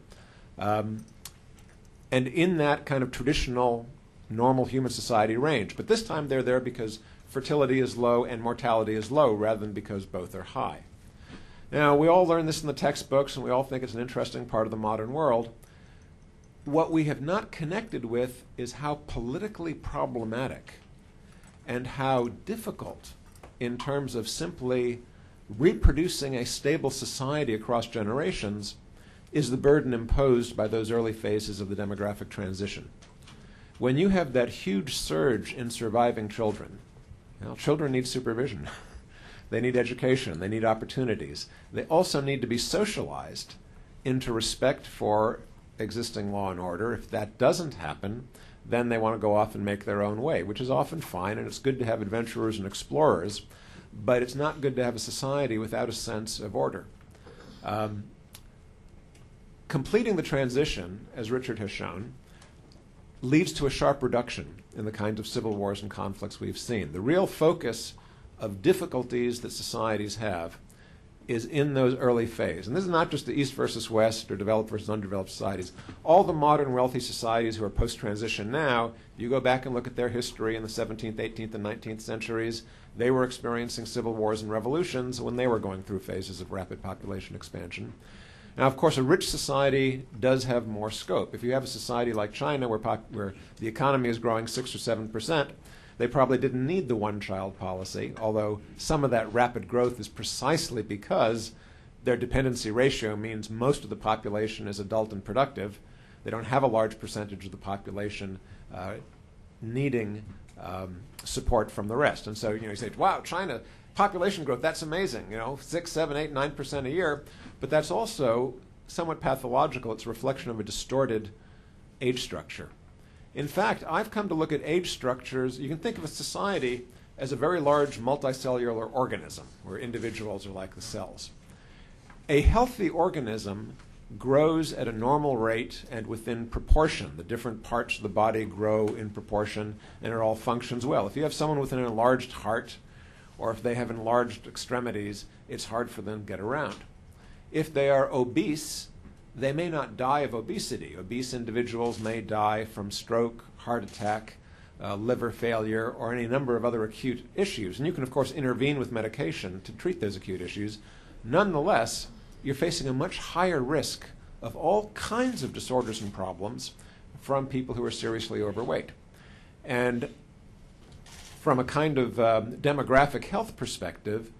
And in that kind of traditional, normal human society range. But this time they're there because fertility is low and mortality is low, rather than because both are high. Now, we all learn this in the textbooks, and we all think it's an interesting part of the modern world. What we have not connected with is how politically problematic and how difficult, in terms of simply reproducing a stable society across generations, is the burden imposed by those early phases of the demographic transition. When you have that huge surge in surviving children, children need supervision. They need education. They need opportunities. They also need to be socialized into respect for existing law and order. If that doesn't happen, then they want to go off and make their own way, which is often fine, and it's good to have adventurers and explorers, but it's not good to have a society without a sense of order. Completing the transition, as Richard has shown, leads to a sharp reduction in the kinds of civil wars and conflicts we've seen. The real focus of difficulties that societies have is in those early phases. And this is not just the East versus West or developed versus undeveloped societies. All the modern wealthy societies who are post-transition now, you go back and look at their history in the 17th, 18th, and 19th centuries, they were experiencing civil wars and revolutions when they were going through phases of rapid population expansion. Now, of course, a rich society does have more scope. If you have a society like China where the economy is growing 6 or 7%, they probably didn't need the one-child policy, although some of that rapid growth is precisely because their dependency ratio means most of the population is adult and productive. They don't have a large percentage of the population needing support from the rest. And so, you say, wow, China, population growth, that's amazing, 6, 7, 8, 9% a year. But that's also somewhat pathological. It's a reflection of a distorted age structure. In fact, I've come to look at age structures. You can think of a society as a very large multicellular organism, where individuals are like the cells. A healthy organism grows at a normal rate and within proportion. The different parts of the body grow in proportion, and it all functions well. If you have someone with an enlarged heart, or if they have enlarged extremities, it's hard for them to get around. If they are obese, they may not die of obesity. Obese individuals may die from stroke, heart attack, liver failure, or any number of other acute issues. And you can, of course, intervene with medication to treat those acute issues. Nonetheless, you're facing a much higher risk of all kinds of disorders and problems from people who are seriously overweight. And from a kind of demographic health perspective,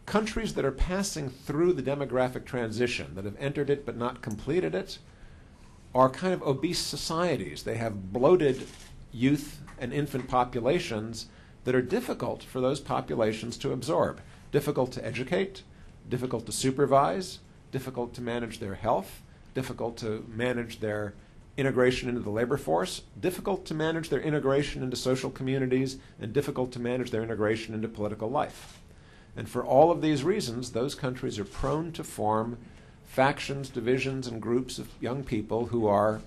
countries that are passing through the demographic transition, that have entered it but not completed it, are kind of obese societies. They have bloated youth and infant populations that are difficult for those populations to absorb, difficult to educate, difficult to supervise, difficult to manage their health, difficult to manage their integration into the labor force, difficult to manage their integration into social communities, and difficult to manage their integration into political life. And for all of these reasons, those countries are prone to form factions, divisions, and groups of young people who are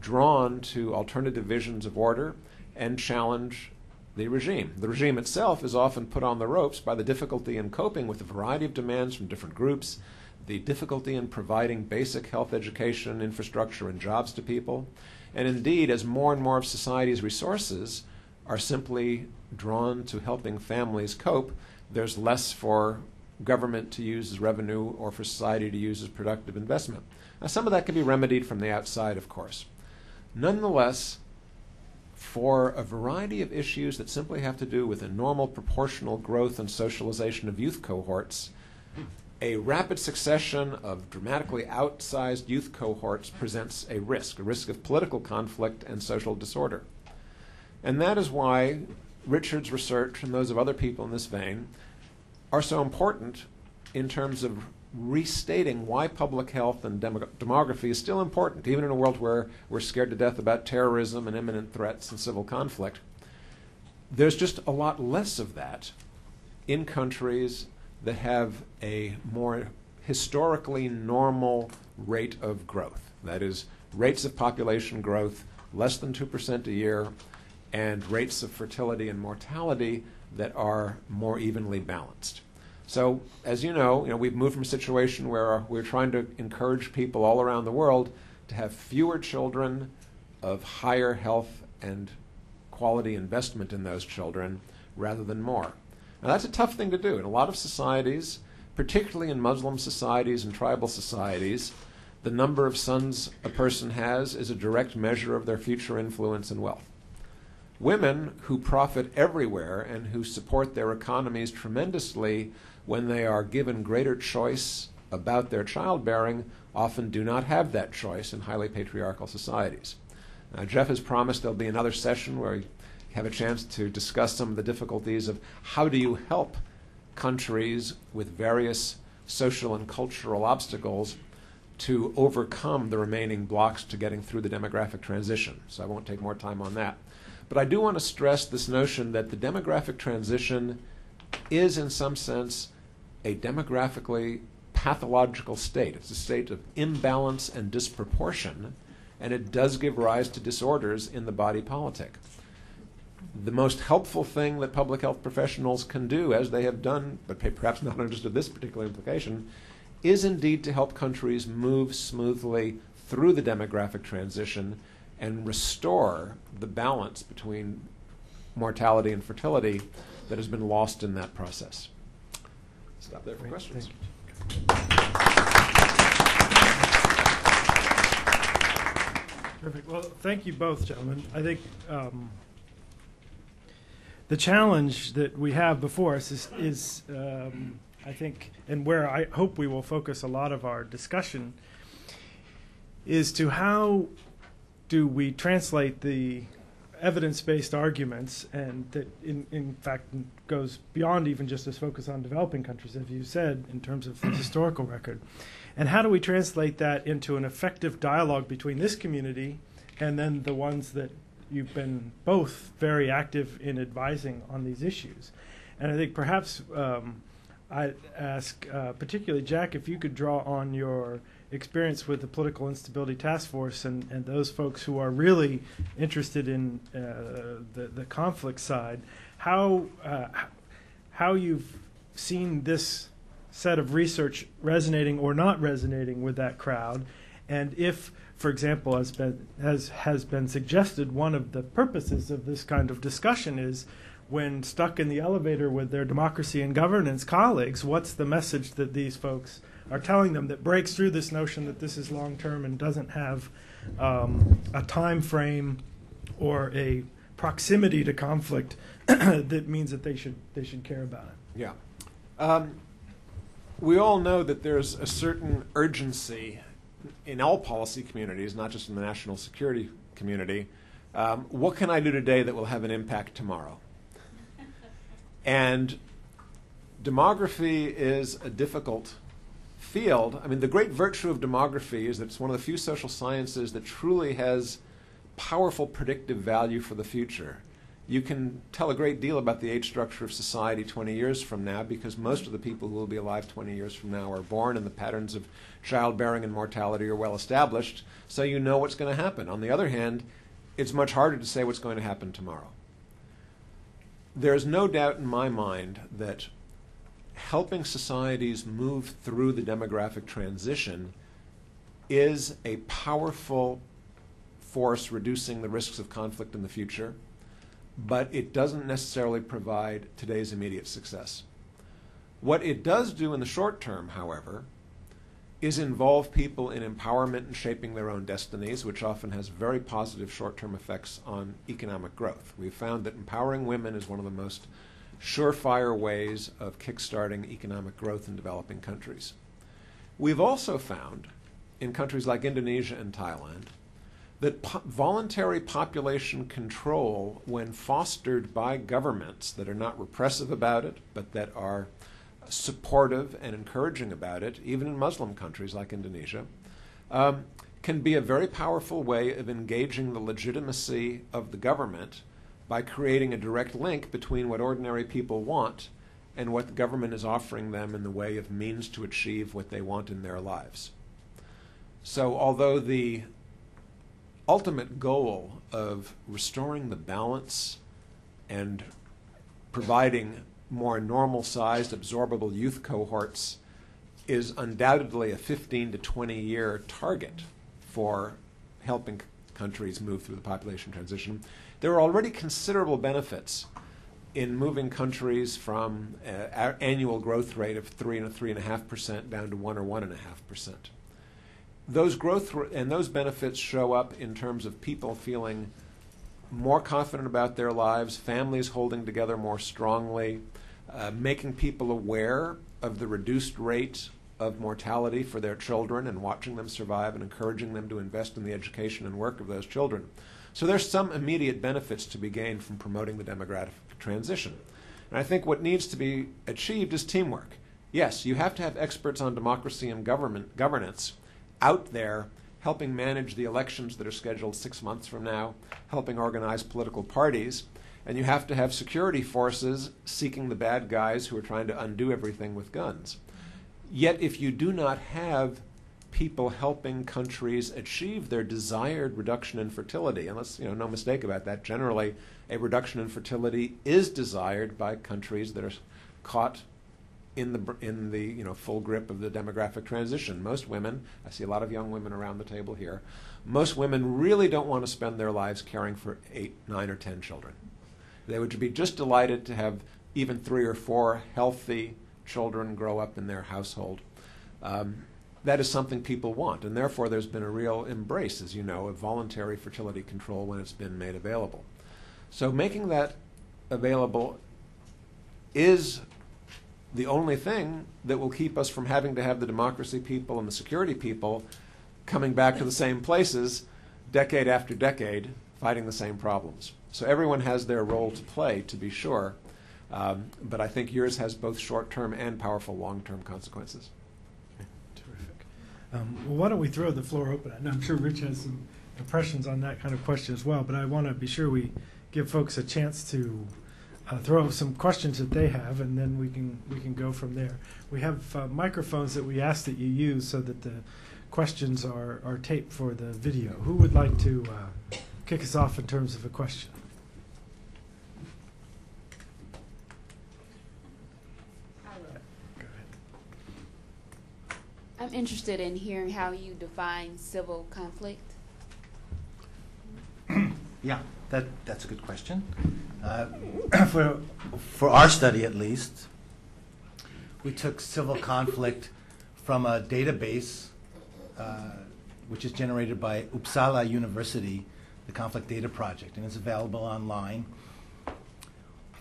drawn to alternative visions of order and challenge the regime. The regime itself is often put on the ropes by the difficulty in coping with a variety of demands from different groups, the difficulty in providing basic health education, infrastructure, and jobs to people. And indeed, as more and more of society's resources are simply drawn to helping families cope, there's less for government to use as revenue or for society to use as productive investment. Now, some of that can be remedied from the outside, of course. Nonetheless, for a variety of issues that simply have to do with a normal proportional growth and socialization of youth cohorts, a rapid succession of dramatically outsized youth cohorts presents a risk of political conflict and social disorder. And that is why Richard's research and those of other people in this vein are so important in terms of restating why public health and demography is still important, even in a world where we're scared to death about terrorism and imminent threats and civil conflict. There's just a lot less of that in countries that have a more historically normal rate of growth. That is, rates of population growth less than 2% a year, and rates of fertility and mortality that are more evenly balanced. So, as you know, we've moved from a situation where we're trying to encourage people all around the world to have fewer children of higher health and quality investment in those children rather than more. Now, that's a tough thing to do. In a lot of societies, particularly in Muslim societies and tribal societies, the number of sons a person has is a direct measure of their future influence and wealth. Women who profit everywhere and who support their economies tremendously when they are given greater choice about their childbearing often do not have that choice in highly patriarchal societies. Jeff has promised there'll be another session where we have a chance to discuss some of the difficulties of how do you help countries with various social and cultural obstacles to overcome the remaining blocks to getting through the demographic transition. So I won't take more time on that. But I do want to stress this notion that the demographic transition is, in some sense, a demographically pathological state. It's a state of imbalance and disproportion, and it does give rise to disorders in the body politic. The most helpful thing that public health professionals can do, as they have done, but perhaps not understood this particular implication, is indeed to help countries move smoothly through the demographic transition and restore the balance between mortality and fertility that has been lost in that process. Stop there for questions. Terrific. Well, thank you both, gentlemen. I think the challenge that we have before us is I think, and where I hope we will focus a lot of our discussion, is to how do we translate the evidence-based arguments, and that in fact goes beyond even just this focus on developing countries, as you said, in terms of the historical record. And how do we translate that into an effective dialogue between this community and then the ones that you've been both very active in advising on these issues? And I think perhaps I'd ask particularly Jack if you could draw on your experience with the Political Instability Task Force and those folks who are really interested in the conflict side, how you've seen this set of research resonating or not resonating with that crowd, And if, for example, has been suggested, one of the purposes of this kind of discussion is when stuck in the elevator with their democracy and governance colleagues, what's the message that these folks are telling them that breaks through this notion that this is long-term and doesn't have a time frame or a proximity to conflict that means that they should care about it? Yeah. We all know that there's a certain urgency in all policy communities, not just in the national security community. What can I do today that will have an impact tomorrow? And demography is a difficult field. I mean, the great virtue of demography is that it's one of the few social sciences that truly has powerful predictive value for the future. You can tell a great deal about the age structure of society 20 years from now because most of the people who will be alive 20 years from now are born and the patterns of childbearing and mortality are well established, so you know what's going to happen. On the other hand, it's much harder to say what's going to happen tomorrow. There's no doubt in my mind that helping societies move through the demographic transition is a powerful force reducing the risks of conflict in the future, but it doesn't necessarily provide today's immediate success. What it does do in the short term, however, is involve people in empowerment and shaping their own destinies, which often has very positive short-term effects on economic growth. We've found that empowering women is one of the most surefire ways of kickstarting economic growth in developing countries. We've also found, in countries like Indonesia and Thailand, that voluntary population control, when fostered by governments that are not repressive about it, but that are supportive and encouraging about it, even in Muslim countries like Indonesia, can be a very powerful way of engaging the legitimacy of the government by creating a direct link between what ordinary people want and what the government is offering them in the way of means to achieve what they want in their lives. So although the ultimate goal of restoring the balance and providing more normal-sized, absorbable youth cohorts is undoubtedly a 15 to 20-year target for helping countries move through the population transition, there are already considerable benefits in moving countries from an annual growth rate of 3 and 3.5% down to 1 or 1.5%. Those those benefits show up in terms of people feeling more confident about their lives, families holding together more strongly, making people aware of the reduced rate of mortality for their children and watching them survive and encouraging them to invest in the education and work of those children. So there's some immediate benefits to be gained from promoting the demographic transition. And I think what needs to be achieved is teamwork. Yes, you have to have experts on democracy and governance out there helping manage the elections that are scheduled 6 months from now, helping organize political parties, and you have to have security forces seeking the bad guys who are trying to undo everything with guns. Yet if you do not have people helping countries achieve their desired reduction in fertility, and let's, no mistake about that, generally a reduction in fertility is desired by countries that are caught in the full grip of the demographic transition. Most women, I see a lot of young women around the table here, most women really don't want to spend their lives caring for 8, 9, or 10 children. They would be just delighted to have even 3 or 4 healthy children grow up in their household. That is something people want, and therefore there's been a real embrace, as you know, of voluntary fertility control when it's been made available. So making that available is the only thing that will keep us from having to have the democracy people and the security people coming back to the same places decade after decade, fighting the same problems. So everyone has their role to play, to be sure, but I think yours has both short-term and powerful long-term consequences. Terrific. Well, why don't we throw the floor open? I'm sure Rich has some impressions on that kind of question as well, but I want to be sure we give folks a chance to throw some questions that they have, and then we can go from there. We have microphones that we ask that you use so that the questions are taped for the video. Who would like to kick us off in terms of a question? I'm interested in hearing how you define civil conflict. Yeah, that's a good question. For our study, at least, we took civil conflict from a database which is generated by Uppsala University, the Conflict Data Project, and it's available online.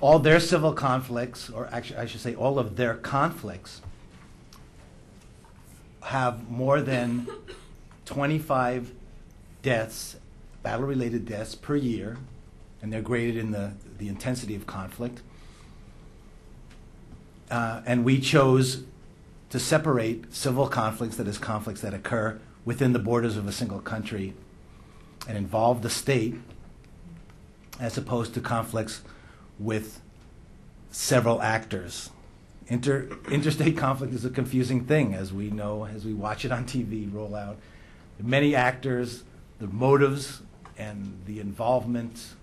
All their civil conflicts, or actually I should say all of their conflicts, have more than 25 deaths, battle-related deaths per year, and they're graded in the intensity of conflict. And we chose to separate civil conflicts, that is, conflicts that occur within the borders of a single country and involve the state, as opposed to conflicts with several actors. Interstate conflict is a confusing thing, as we know, as we watch it on TV roll out. Many actors, the motives and the involvement,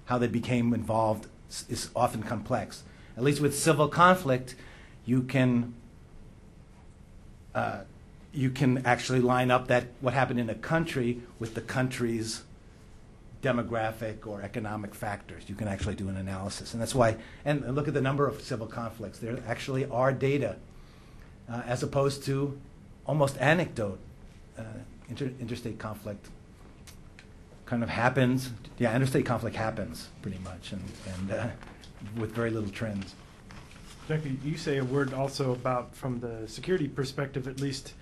how they became involved, is often complex. At least with civil conflict, you can actually line up what happened in a country with the country's demographic or economic factors. You can actually do an analysis. And that's why, and look at the number of civil conflicts. There actually are data, as opposed to almost anecdote. Interstate conflict kind of happens. Yeah, interstate conflict happens pretty much, and with very little trends. Jackie, you say a word also about, from the security perspective at least,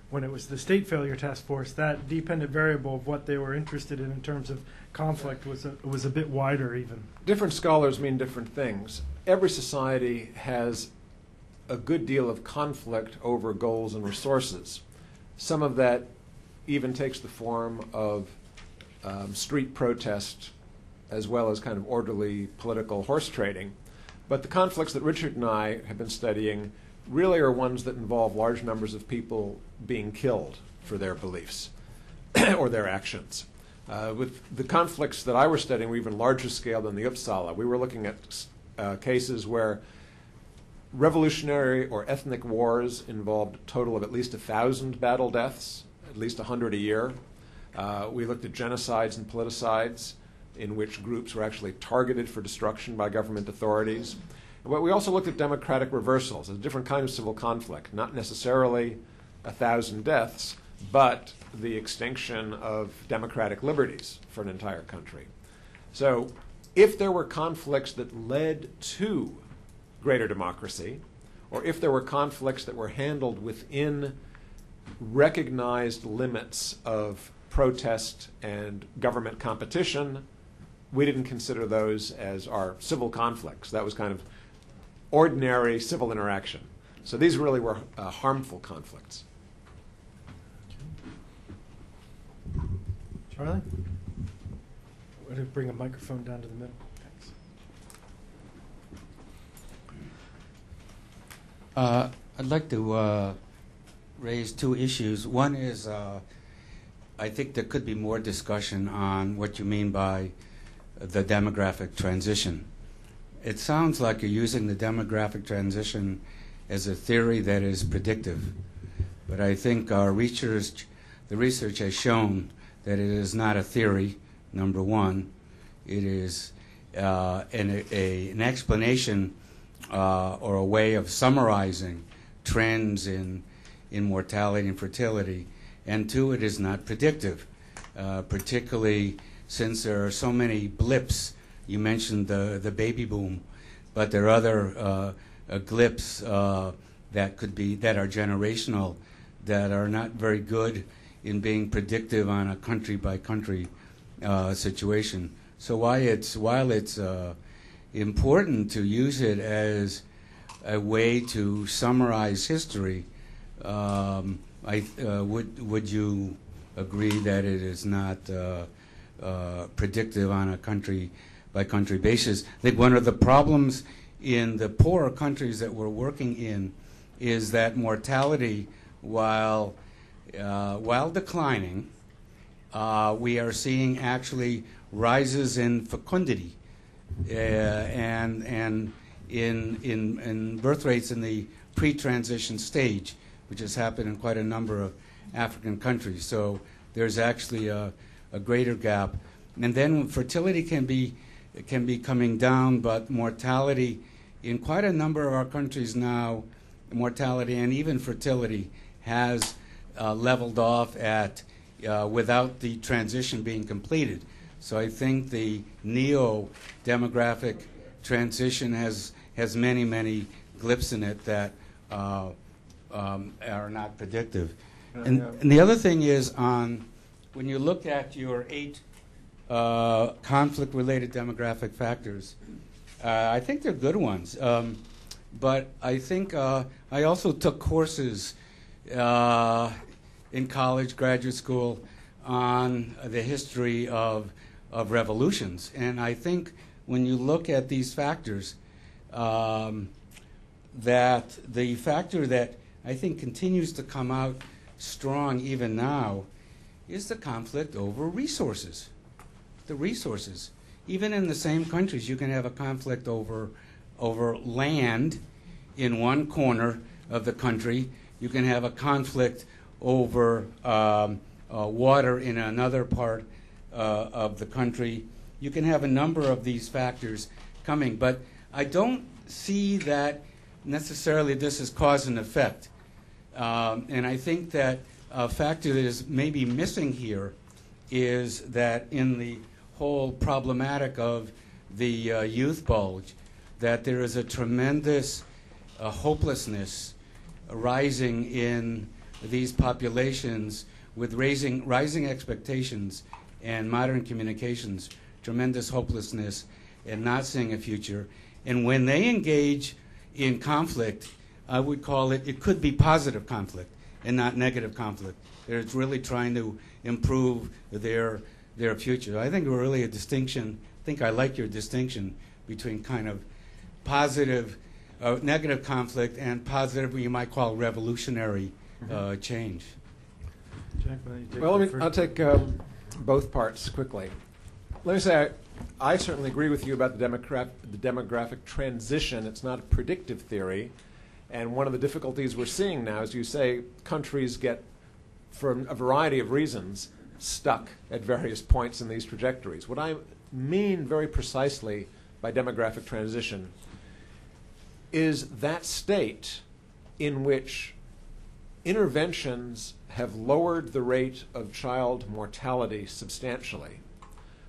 when it was the State Failure Task Force, that dependent variable of what they were interested in terms of conflict was a bit wider even. Different scholars mean different things. Every society has a good deal of conflict over goals and resources. Some of that even takes the form of street protest as well as kind of orderly political horse trading. But the conflicts that Richard and I have been studying really are ones that involve large numbers of people being killed for their beliefs or their actions. With the conflicts that I was studying were even larger scale than the Uppsala. We were looking at cases where revolutionary or ethnic wars involved a total of at least 1,000 battle deaths, at least 100 a year. We looked at genocides and politicides in which groups were actually targeted for destruction by government authorities. But we also looked at democratic reversals, a different kind of civil conflict, not necessarily 1,000 deaths, but the extinction of democratic liberties for an entire country. So if there were conflicts that led to greater democracy, or if there were conflicts that were handled within recognized limits of protest and government competition, we didn't consider those as our civil conflicts. That was kind of ordinary civil interaction. So these really were harmful conflicts. Charlie? We're going to bring a microphone down to the middle. Thanks. I'd like to raise two issues. One is I think there could be more discussion on what you mean by the demographic transition. It sounds like you're using the demographic transition as a theory that is predictive, but I think our research, the research has shown that it is not a theory, number one. It is an explanation or a way of summarizing trends in mortality and fertility, and two, it is not predictive, particularly since there are so many blips. You mentioned the baby boom, but there are other blips that are generational, that are not very good in being predictive on a country by country situation. So while it's important to use it as a way to summarize history, would you agree that it is not predictive on a country-by-country basis? I think one of the problems in the poorer countries that we're working in is that mortality, while declining, we are seeing actually rises in fecundity and in birth rates in the pre-transition stage, which has happened in quite a number of African countries. So there's actually a greater gap. And then fertility can be coming down, but mortality in quite a number of our countries now, mortality and even fertility has leveled off at without the transition being completed. So I think the neo-demographic transition has many, many blips in it that are not predictive. And the other thing is when you look at your 8 conflict-related demographic factors, I think they're good ones. But I think I also took courses in college, graduate school, on the history of revolutions. And I think when you look at these factors, that the factor that I think continues to come out strong even now is the conflict over resources. The resources. Even in the same countries, you can have a conflict over land in one corner of the country. You can have a conflict over water in another part of the country. You can have a number of these factors coming, but I don't see that necessarily this is cause and effect. And I think that a factor that is maybe missing here is that in the whole problematic of the youth bulge, that there is a tremendous hopelessness rising in these populations with rising expectations and modern communications, tremendous hopelessness and not seeing a future. And when they engage in conflict, I would call it could be positive conflict and not negative conflict. They're really trying to improve their future. I think really a distinction, I think I like your distinction between kind of positive, negative conflict and positive, what you might call revolutionary change. Jack, why don't you take Well, the first I'll take both parts quickly. Let me say, I certainly agree with you about the demographic transition. It's not a predictive theory. And one of the difficulties we're seeing now, as you say, countries get, for a variety of reasons, stuck at various points in these trajectories. What I mean very precisely by demographic transition is that state in which interventions have lowered the rate of child mortality substantially,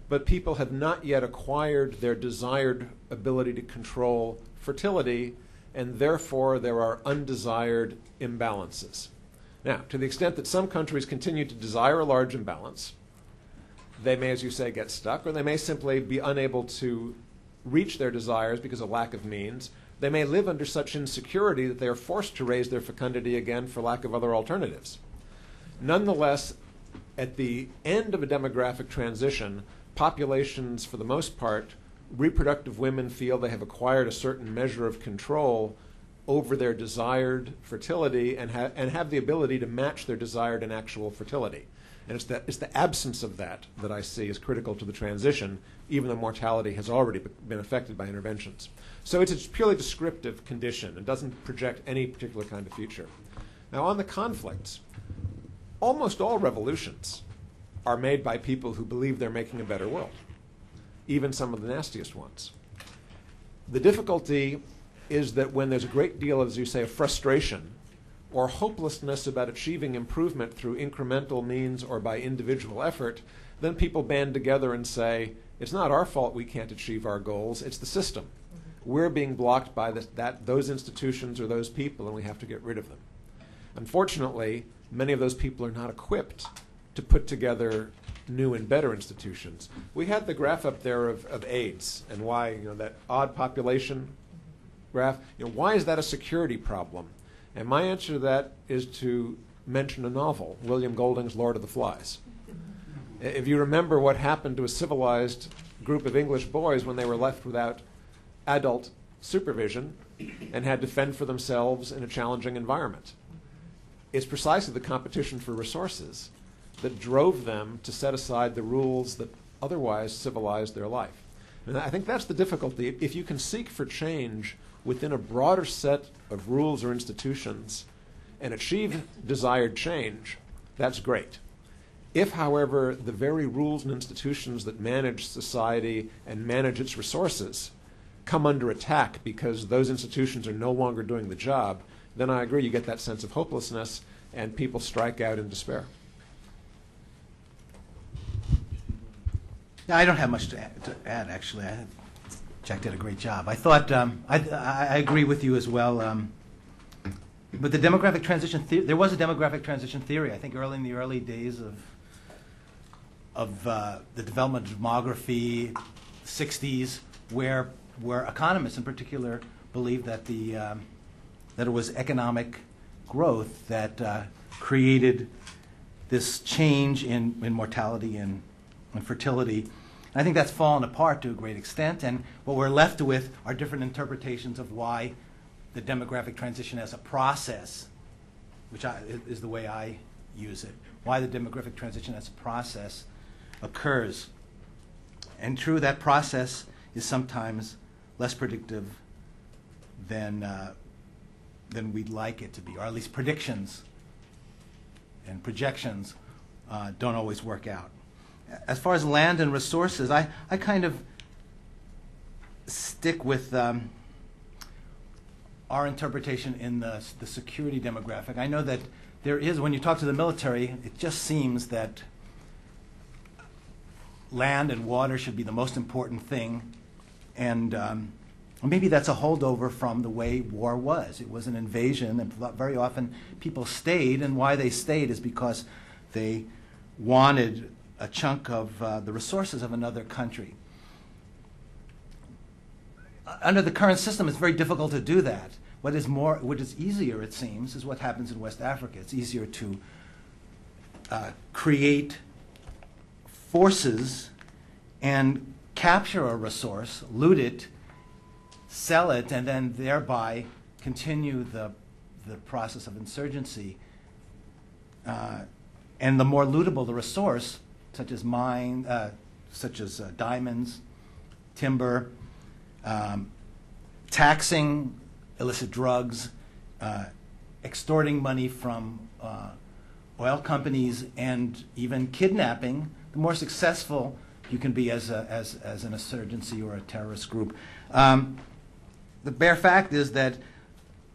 but people have not yet acquired their desired ability to control fertility, and therefore there are undesired imbalances. Now, to the extent that some countries continue to desire a large imbalance, they may, as you say, get stuck, or they may simply be unable to reach their desires because of lack of means. They may live under such insecurity that they are forced to raise their fecundity again for lack of other alternatives. Nonetheless, at the end of a demographic transition, populations, for the most part, reproductive women feel they have acquired a certain measure of control over their desired fertility and have the ability to match their desired and actual fertility. And it's the absence of that I see as critical to the transition, even though mortality has already been affected by interventions. So it's a purely descriptive condition. It doesn't project any particular kind of future. Now, on the conflicts, almost all revolutions are made by people who believe they're making a better world, even some of the nastiest ones. The difficulty is that when there's a great deal, as you say, of frustration or hopelessness about achieving improvement through incremental means or by individual effort, then people band together and say, it's not our fault we can't achieve our goals, it's the system. We're being blocked by those institutions or those people, and we have to get rid of them. Unfortunately, many of those people are not equipped to put together new and better institutions. We had the graph up there of AIDS and why, that odd population graph, why is that a security problem? And my answer to that is to mention a novel, William Golding's Lord of the Flies. If you remember what happened to a civilized group of English boys when they were left without adult supervision and had to fend for themselves in a challenging environment, it's precisely the competition for resources that drove them to set aside the rules that otherwise civilized their life. And I think that's the difficulty. If you can seek for change within a broader set of rules or institutions, and achieve desired change, that's great. If, however, the very rules and institutions that manage society and manage its resources come under attack because those institutions are no longer doing the job, then I agree you get that sense of hopelessness and people strike out in despair. Yeah, I don't have much to add actually. Jack did a great job. I thought, I agree with you as well. But the demographic transition, there was a demographic transition theory, I think in the early days of the development of demography, 60s, where economists in particular believed that that it was economic growth that created this change in mortality and fertility. And I think that's fallen apart to a great extent, and what we're left with are different interpretations of why the demographic transition as a process, which is the way I use it, why the demographic transition as a process occurs. And true, that process is sometimes less predictive than we'd like it to be, or at least predictions and projections don't always work out. As far as land and resources, I kind of stick with our interpretation in the security demographic. I know that there is, when you talk to the military, it just seems that land and water should be the most important thing, and maybe that's a holdover from the way war was. It was an invasion, and very often people stayed, and why they stayed is because they wanted a chunk of the resources of another country. Under the current system, it's very difficult to do that. What is easier, it seems, is what happens in West Africa. It's easier to create forces and capture a resource, loot it, sell it, and then thereby continue the process of insurgency. And the more lootable the resource, such as diamonds, timber, taxing illicit drugs, extorting money from oil companies, and even kidnapping, the more successful you can be as an insurgency or a terrorist group. The bare fact is that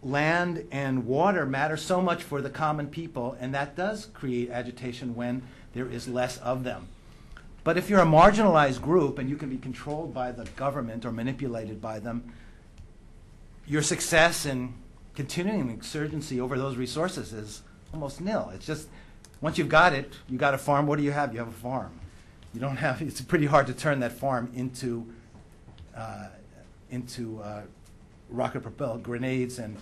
land and water matter so much for the common people, and that does create agitation when there is less of them. But if you're a marginalized group and you can be controlled by the government or manipulated by them, your success in continuing an insurgency over those resources is almost nil. It's just, once you've got it, you got a farm. What do you have? You have a farm. You don't have, it's pretty hard to turn that farm into rocket-propelled grenades and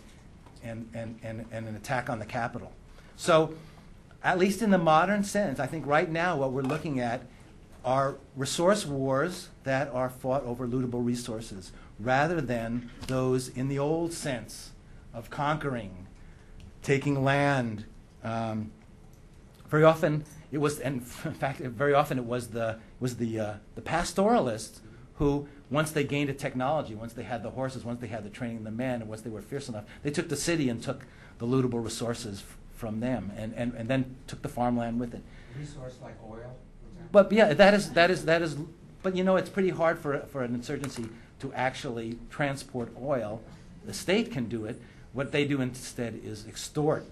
an attack on the Capitol. So, at least in the modern sense, I think right now what we're looking at are resource wars that are fought over lootable resources, rather than those in the old sense of conquering, taking land. Very often it was, and in fact, very often it was the pastoralists who, once they gained a technology, once they had the horses, once they had the training of the men, and once they were fierce enough, they took the city and took the lootable resources from them, and then took the farmland with it. Resource like oil? But yeah, that is. But you know, it's pretty hard for an insurgency to actually transport oil. The state can do it. What they do instead is extort.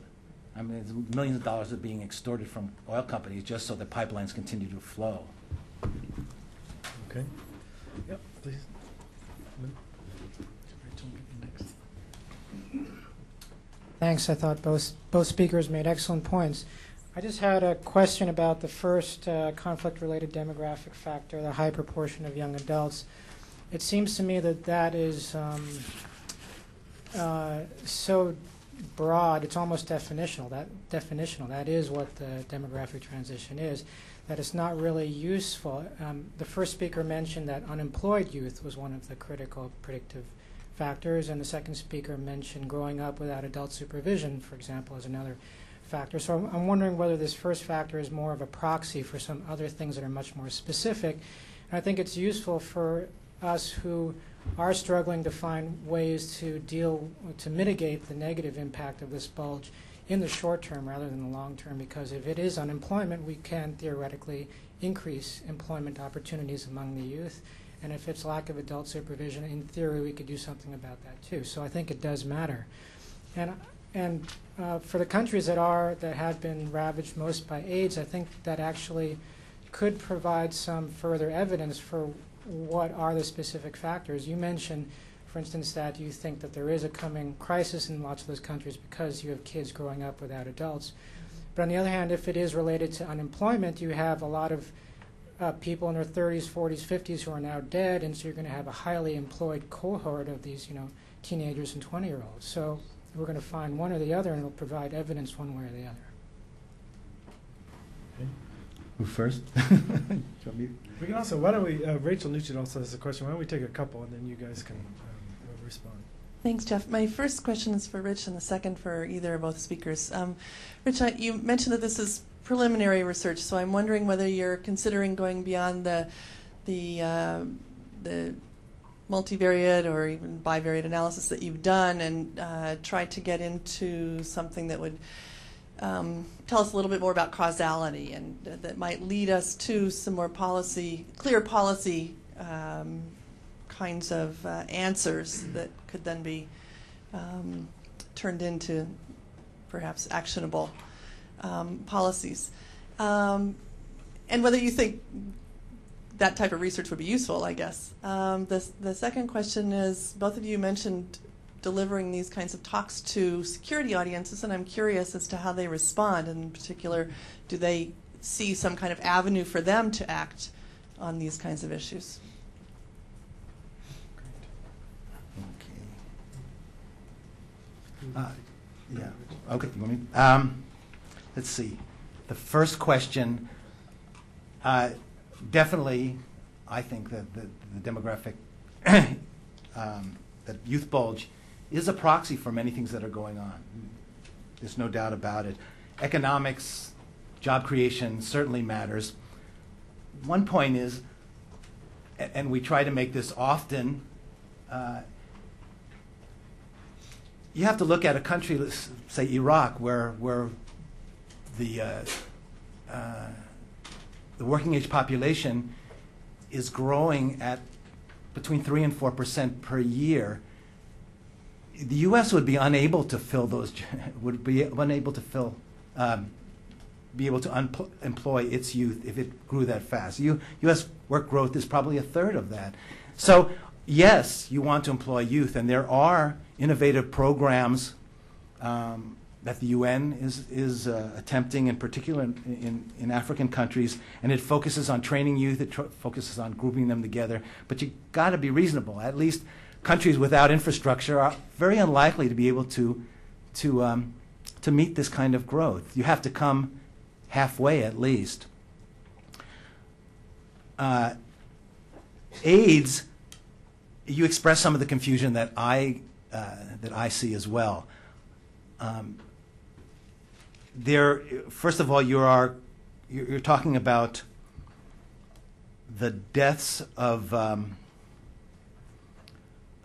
I mean, millions of dollars are being extorted from oil companies just so the pipelines continue to flow. Okay. Yep, please. Thanks. I thought both speakers made excellent points. I just had a question about the first conflict-related demographic factor, the high proportion of young adults. It seems to me that that is so broad, it's almost definitional. That is what the demographic transition is, that it's not really useful. The first speaker mentioned that unemployed youth was one of the critical predictive factors, and the second speaker mentioned growing up without adult supervision, for example, as another factor. So I'm wondering whether this first factor is more of a proxy for some other things that are much more specific. And I think it's useful for us who are struggling to find ways to mitigate the negative impact of this bulge in the short term rather than the long term, because if it is unemployment, we can theoretically increase employment opportunities among the youth. And if it's lack of adult supervision, in theory, we could do something about that too. So I think it does matter. And for the countries that have been ravaged most by AIDS, I think that actually could provide some further evidence for what are the specific factors. You mentioned, for instance, that you think that there is a coming crisis in lots of those countries because you have kids growing up without adults. But on the other hand, if it is related to unemployment, you have a lot of people in their 30s, 40s, 50s who are now dead, and so you're going to have a highly employed cohort of these, teenagers and 20-year-olds. So we're going to find one or the other, and it'll provide evidence one way or the other. Okay. Who first? We can also, why don't we, Rachel Nugent also has a question. Why don't we take a couple, and then you guys can respond. Thanks, Jeff. My first question is for Rich, and the second for either or both speakers. Rich, you mentioned that this is preliminary research, so I'm wondering whether you're considering going beyond the multivariate or even bivariate analysis that you've done and try to get into something that would tell us a little bit more about causality and that might lead us to some more clear policy kinds of answers that could then be turned into perhaps actionable policies. And whether you think that type of research would be useful, I guess. The second question is, both of you mentioned delivering these kinds of talks to security audiences, and I'm curious as to how they respond. In particular, do they see some kind of avenue for them to act on these kinds of issues? Yeah. Okay. You want me? Let's see. The first question. Definitely, I think that the demographic, that youth bulge, is a proxy for many things that are going on. There's no doubt about it. Economics, job creation certainly matters. One point is, and we try to make this often, you have to look at a country, let's say Iraq, where the working age population is growing at between 3 and 4% per year. The U.S. would be unable to fill those, be able to employ its youth if it grew that fast. U.S. work growth is probably a third of that. So yes, you want to employ youth, and there are innovative programs that the UN is attempting, in particular in African countries, and it focuses on training youth, it focuses on grouping them together. But you got to be reasonable. At least countries without infrastructure are very unlikely to be able to meet this kind of growth. You have to come halfway at least. AIDS, you express some of the confusion that I see as well. First of all, you're talking about the deaths of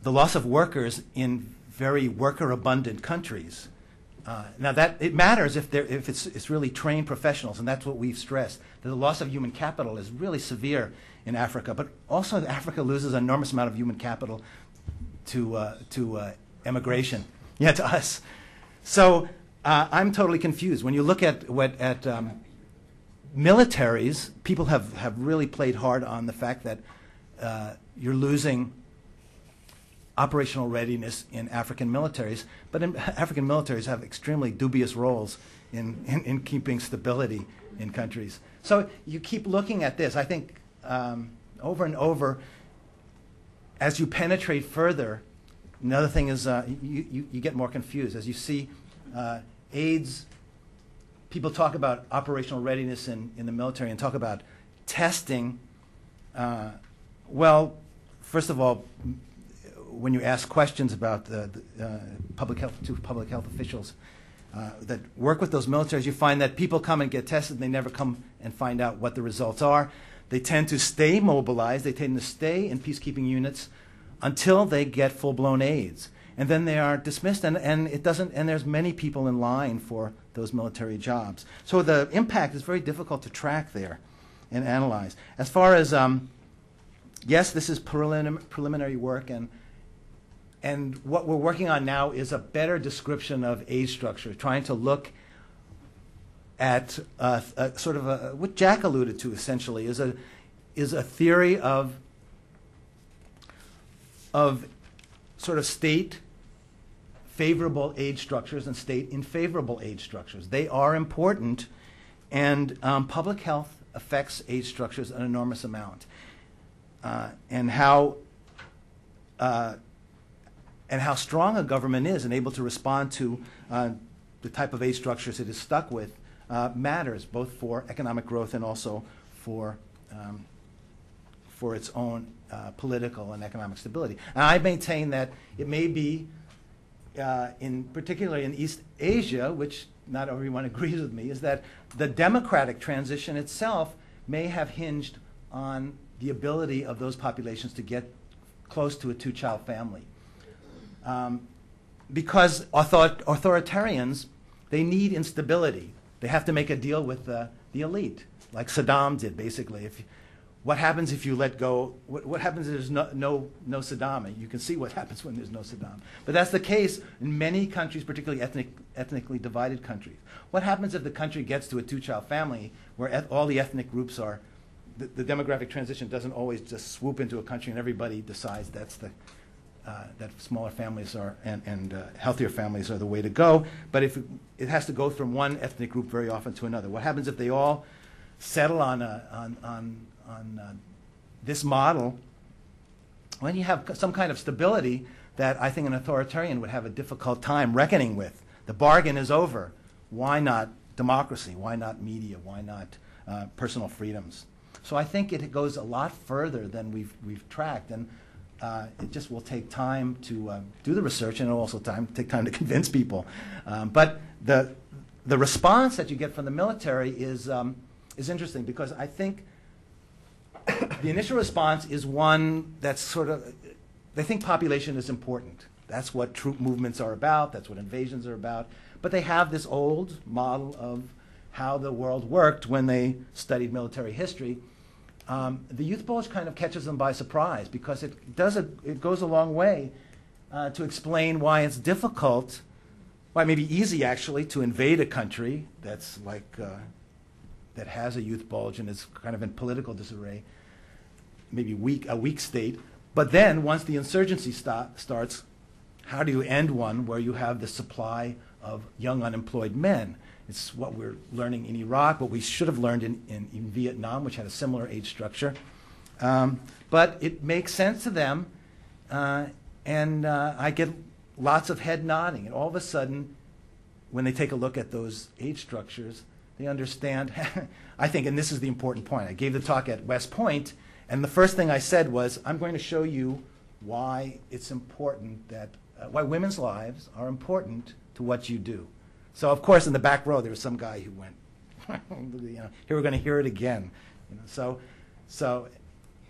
the loss of workers in very worker-abundant countries. Now that it matters if it's really trained professionals, and that's what we've stressed. That the loss of human capital is really severe in Africa, but also Africa loses an enormous amount of human capital to emigration. Yeah, to us. So I'm totally confused. When you look at militaries, people have really played hard on the fact that you're losing operational readiness in African militaries, but African militaries have extremely dubious roles in keeping stability in countries. So you keep looking at this. I think over and over, as you penetrate further, another thing is you get more confused. As you see AIDS, people talk about operational readiness in the military and talk about testing. Well, first of all, when you ask questions about public health officials that work with those militaries, you find that people come and get tested and they never come and find out what the results are. They tend to stay mobilized. They tend to stay in peacekeeping units until they get full-blown AIDS. and then they are dismissed, and it doesn't, and there's many people in line for those military jobs. So the impact is very difficult to track there and analyze. As far as, yes, this is preliminary work, and what we're working on now is a better description of age structure, trying to look at sort of what Jack alluded to essentially is a theory of sort of state favorable age structures and state unfavorable age structures. They are important, and public health affects age structures an enormous amount, and how strong a government is and able to respond to the type of age structures it is stuck with matters, both for economic growth and also for its own political and economic stability. And I maintain that it may be, particularly in East Asia, which not everyone agrees with me, is that the democratic transition itself may have hinged on the ability of those populations to get close to a two-child family. Because authoritarians, they need instability. They have to make a deal with the elite, like Saddam did, basically. What happens if you let go? What happens if there's no Saddam? You can see what happens when there's no Saddam. But that's the case in many countries, particularly ethnically divided countries. What happens if the country gets to a two-child family where all the ethnic groups are, the demographic transition doesn't always just swoop into a country and everybody decides that smaller families are and healthier families are the way to go. But if it has to go from one ethnic group very often to another. What happens if they all settle on this model? When you have some kind of stability that I think an authoritarian would have a difficult time reckoning with. The bargain is over. Why not democracy? Why not media? Why not personal freedoms? So I think it goes a lot further than we've tracked, and it just will take time to do the research, and it'll also take time to convince people. But the response that you get from the military is interesting, because I think the initial response is one that's sort of, they think population is important. That's what troop movements are about. That's what invasions are about. But they have this old model of how the world worked when they studied military history. The youth bulge kind of catches them by surprise, because it goes a long way to explain why it's difficult, why it may be easy actually to invade a country that's like that has a youth bulge and is kind of in political disarray, maybe a weak state. But then once the insurgency starts, how do you end one where you have the supply of young unemployed men? It's what we're learning in Iraq, what we should have learned in Vietnam, which had a similar age structure. But it makes sense to them, and I get lots of head nodding. And all of a sudden, when they take a look at those age structures, they understand, I think, and this is the important point. I gave the talk at West Point, and the first thing I said was, I'm going to show you why it's important that, why women's lives are important to what you do. So, of course, in the back row, there was some guy who went, here we're going to hear it again. So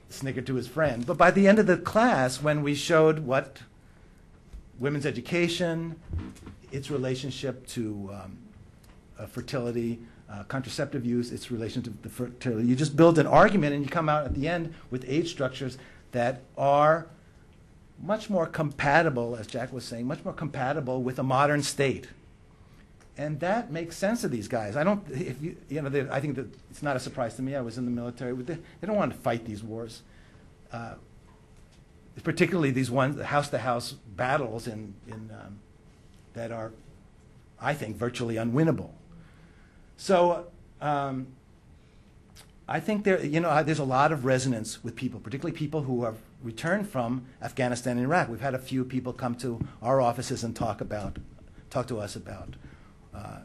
snickered to his friend. But by the end of the class, when we showed what women's education, its relationship to fertility, contraceptive use, its relation to the fertility, you just build an argument and you come out at the end with age structures that are much more compatible, as Jack was saying, much more compatible with a modern state. And that makes sense to these guys. I don't, I think that it's not a surprise to me. I was in the military. They don't want to fight these wars, particularly these ones, the house-to-house battles that are, I think, virtually unwinnable. So I think there's a lot of resonance with people, particularly people who have returned from Afghanistan and Iraq. We've had a few people come to our offices and talk to us about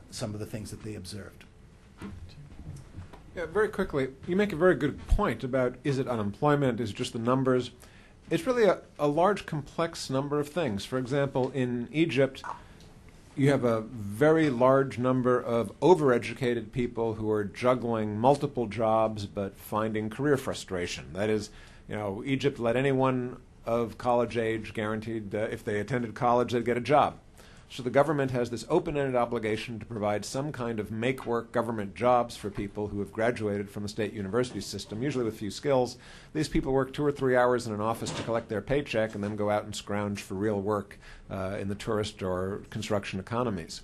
some of the things that they observed. Yeah, very quickly, you make a very good point about, is it unemployment, is it just the numbers? It's really a large, complex number of things. For example, in Egypt, you have a very large number of overeducated people who are juggling multiple jobs but finding career frustration. That is, Egypt let anyone of college age guaranteed if they attended college, they'd get a job. So the government has this open-ended obligation to provide some kind of make-work government jobs for people who have graduated from the state university system, usually with few skills. These people work 2 or 3 hours in an office to collect their paycheck and then go out and scrounge for real work in the tourist or construction economies.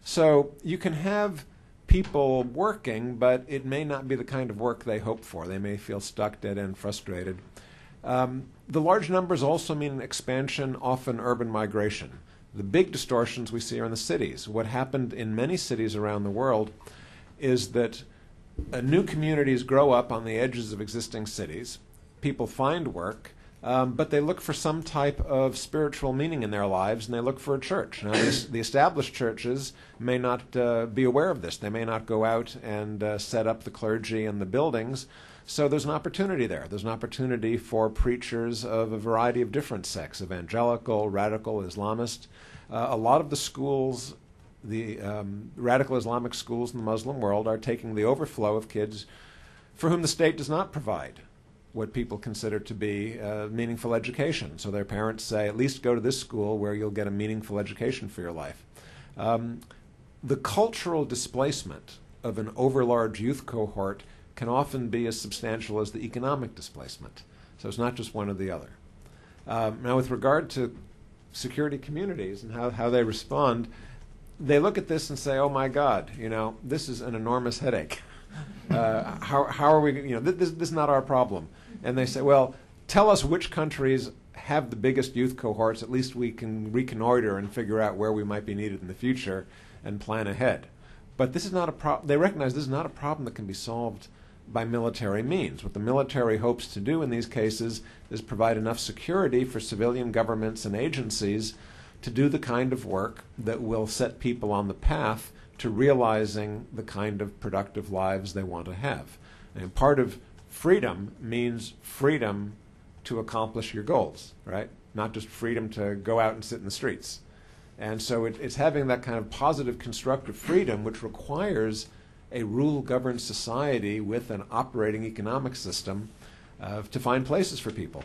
So you can have people working, but it may not be the kind of work they hope for. They may feel stuck, dead-end, frustrated. The large numbers also mean expansion, often urban migration. The big distortions we see are in the cities. What happened in many cities around the world is that new communities grow up on the edges of existing cities. People find work, but they look for some type of spiritual meaning in their lives, and they look for a church. Now, the established churches may not be aware of this. They may not go out and set up the clergy and the buildings. So there's an opportunity there. There's an opportunity for preachers of a variety of different sects, evangelical, radical, Islamist. A lot of the schools, the radical Islamic schools in the Muslim world, are taking the overflow of kids for whom the state does not provide what people consider to be meaningful education. So their parents say, at least go to this school where you'll get a meaningful education for your life. The cultural displacement of an overlarge youth cohort can often be as substantial as the economic displacement. So it's not just one or the other. Now, with regard to security communities and how they respond, they look at this and say, oh my God, this is an enormous headache. How are we, this is not our problem. And they say, well, tell us which countries have the biggest youth cohorts. At least we can reconnoiter and figure out where we might be needed in the future and plan ahead. But this is not a problem. They recognize this is not a problem that can be solved by military means. What the military hopes to do in these cases is provide enough security for civilian governments and agencies to do the kind of work that will set people on the path to realizing the kind of productive lives they want to have. And part of freedom means freedom to accomplish your goals, right? Not just freedom to go out and sit in the streets. And so it's having that kind of positive, constructive freedom, which requires a rule-governed society with an operating economic system to find places for people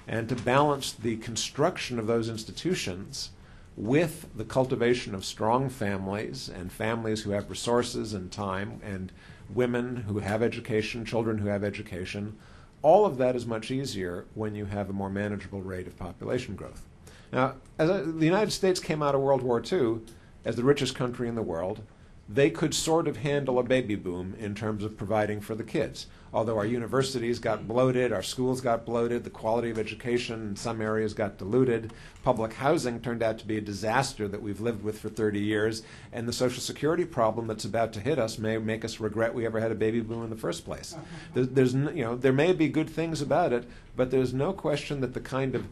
and to balance the construction of those institutions with the cultivation of strong families and families who have resources and time and women who have education, children who have education. All of that is much easier when you have a more manageable rate of population growth. Now, the United States came out of World War II as the richest country in the world. They could sort of handle a baby boom in terms of providing for the kids. Although our universities got bloated, our schools got bloated, the quality of education in some areas got diluted, public housing turned out to be a disaster that we've lived with for 30 years, and the Social Security problem that's about to hit us may make us regret we ever had a baby boom in the first place. There may be good things about it, but there's no question that the kind of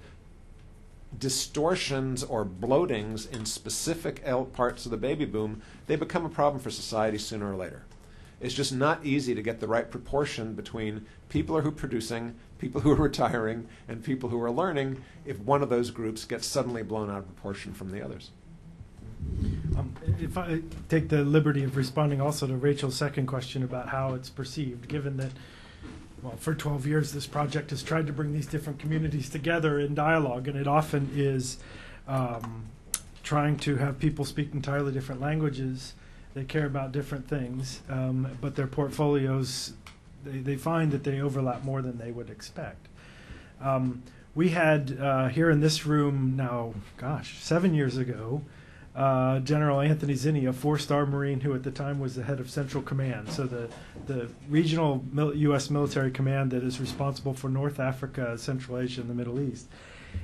distortions or bloatings in specific parts of the baby boom, they become a problem for society sooner or later. It's just not easy to get the right proportion between people who are producing, people who are retiring, and people who are learning if one of those groups gets suddenly blown out of proportion from the others. If I take the liberty of responding also to Rachel's second question about how it's perceived, given that, well, for 12 years this project has tried to bring these different communities together in dialogue, and it often is trying to have people speak entirely different languages. They care about different things, but their portfolios, they find that they overlap more than they would expect. We had here in this room now, 7 years ago, General Anthony Zinni, a 4-star Marine who at the time was the head of Central Command, so the regional U.S. military command that is responsible for North Africa, Central Asia, and the Middle East,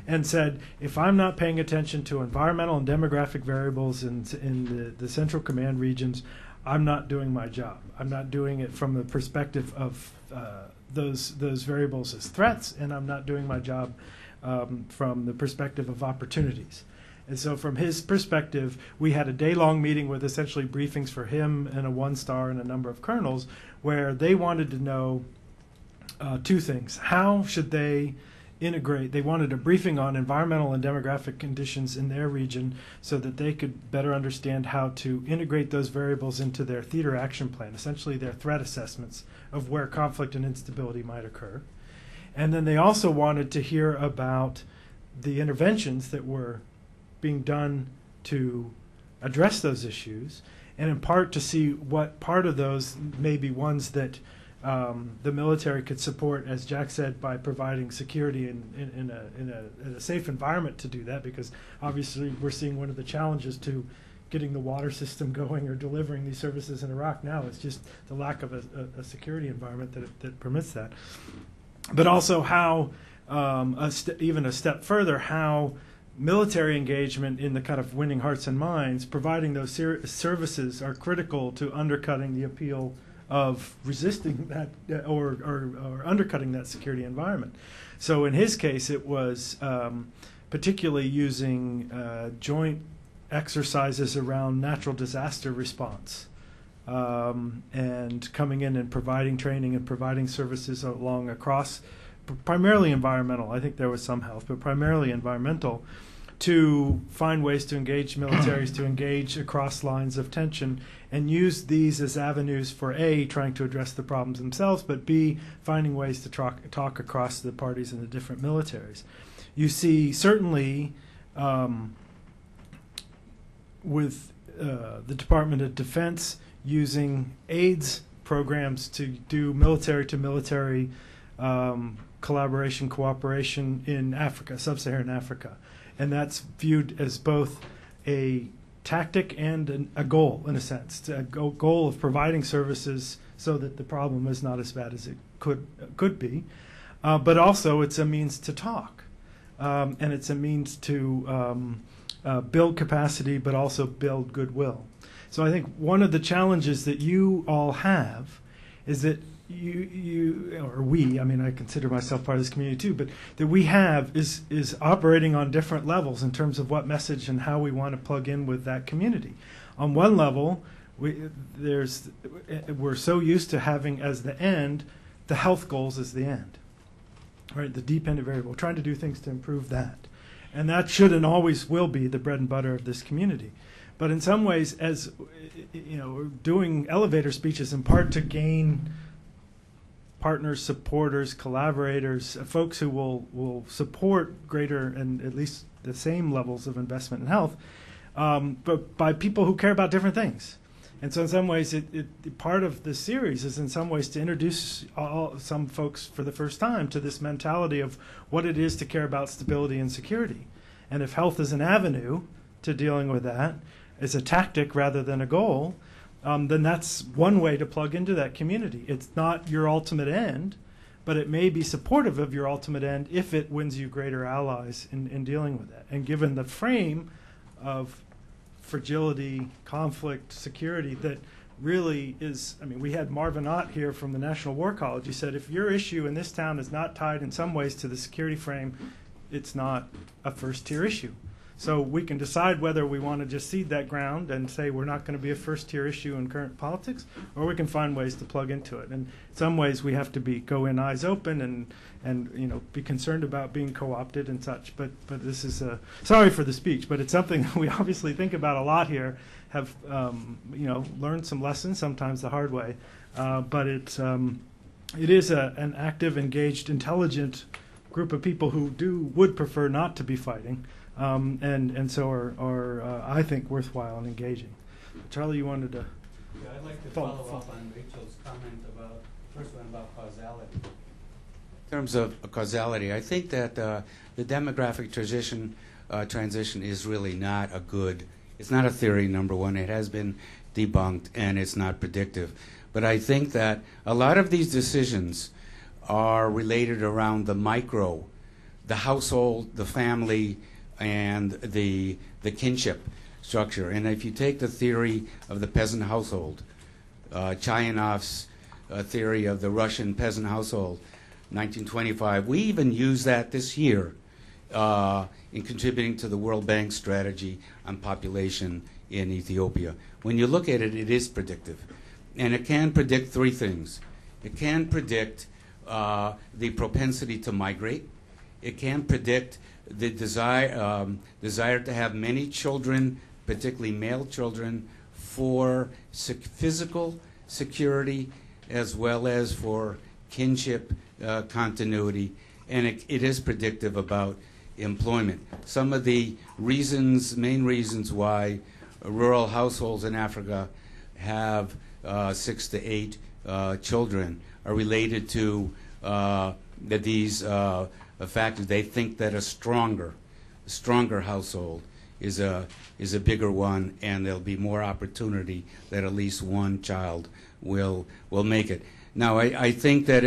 and said, if I'm not paying attention to environmental and demographic variables in the Central Command regions, I'm not doing my job. I'm not doing it from the perspective of those variables as threats, and I'm not doing my job from the perspective of opportunities. And so from his perspective, we had a day-long meeting with essentially briefings for him and a 1-star and a number of colonels where they wanted to know two things. How should they integrate? They wanted a briefing on environmental and demographic conditions in their region so that they could better understand how to integrate those variables into their theater action plan, essentially their threat assessments of where conflict and instability might occur. And then they also wanted to hear about the interventions that were being done to address those issues, and in part to see what part of those may be ones that the military could support, as Jack said, by providing security in a safe environment to do that, because obviously we're seeing one of the challenges to getting the water system going or delivering these services in Iraq now is just the lack of a security environment that permits that. But also how, even a step further, how military engagement in the kind of winning hearts and minds, providing those services are critical to undercutting the appeal of resisting that or undercutting that security environment. So in his case, it was particularly using joint exercises around natural disaster response and coming in and providing training and providing services along across, primarily environmental. I think there was some health, but primarily environmental, to find ways to engage militaries, to engage across lines of tension, and use these as avenues for A, trying to address the problems themselves, but B, finding ways to talk across the parties and the different militaries. You see, certainly, with the Department of Defense using AIDS programs to do military-to-military collaboration, cooperation in Africa, sub-Saharan Africa. And that's viewed as both a tactic and a goal, in a sense, a goal of providing services so that the problem is not as bad as it could be. But also it's a means to talk. And it's a means to build capacity, but also build goodwill. So I think one of the challenges that you all have is that I consider myself part of this community too, but that we have is operating on different levels in terms of what message and how we want to plug in with that community. On one level, we're so used to having as the end, the health goals as the end, right? The dependent variable, we're trying to do things to improve that. And that should and always will be the bread and butter of this community. But in some ways, as you know, we're doing elevator speeches in part to gain partners, supporters, collaborators, folks who will support greater and at least the same levels of investment in health, but by people who care about different things. And so in some ways, part of the series is in some ways to introduce some folks for the first time to this mentality of what it is to care about stability and security. And if health is an avenue to dealing with that, as a tactic rather than a goal, then that's one way to plug into that community. It's not your ultimate end, but it may be supportive of your ultimate end if it wins you greater allies in dealing with that. And given the frame of fragility, conflict, security that really is, we had Marvin Ott here from the National War College. He said, if your issue in this town is not tied in some ways to the security frame, it's not a first-tier issue. So we can decide whether we want to just cede that ground and say we're not going to be a first-tier issue in current politics, or we can find ways to plug into it. And in some ways we have to go in eyes open and be concerned about being co-opted and such. But this is sorry for the speech, but it's something that we obviously think about a lot here. Have learned some lessons, sometimes the hard way, but it is an active, engaged, intelligent group of people who would prefer not to be fighting. And so are I think, worthwhile and engaging. Charlie, you wanted to... Yeah, I'd like to follow up on Rachel's comment about, first one about causality. In terms of causality, I think that the demographic transition is really not it's not a theory, number one. It has been debunked, and it's not predictive. But I think that a lot of these decisions are related around the micro, the household, the family, and the kinship structure. And if you take the theory of the peasant household, Chayanov's theory of the Russian peasant household, 1925, we even use that this year in contributing to the World Bank strategy on population in Ethiopia. When you look at it, it is predictive. And it can predict three things. It can predict the propensity to migrate. It can predict the desire to have many children, particularly male children, for physical security as well as for kinship continuity, and it is predictive about employment. Some of the main reasons why rural households in Africa have 6 to 8 children are related to these factors. They think that a stronger household is a bigger one, and there'll be more opportunity that at least one child will make it. Now, I think that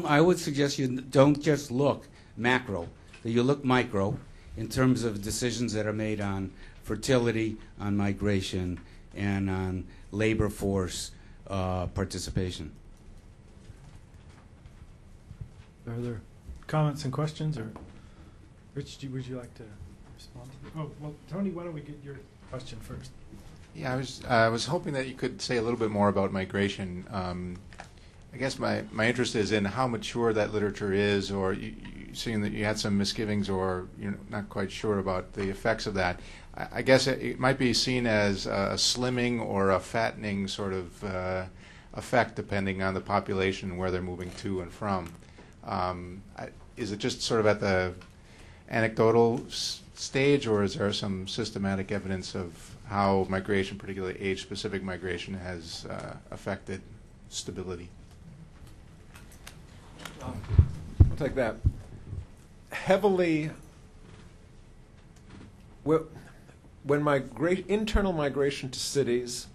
I would suggest you don't just look macro, that you look micro in terms of decisions that are made on fertility, on migration, and on labor force participation. Are there comments and questions, or Rich, would you like to respond? Oh, well, Tony, why don't we get your question first? Yeah, I was hoping that you could say a little bit more about migration. I guess my interest is in how mature that literature is, or seeing that you had some misgivings, or you're not quite sure about the effects of that. I guess it might be seen as a slimming or a fattening sort of effect, depending on the population and where they're moving to and from. Is it just sort of at the anecdotal stage, or is there some systematic evidence of how migration, particularly age-specific migration, has affected stability? I'll take that. Heavily, when internal migration to cities,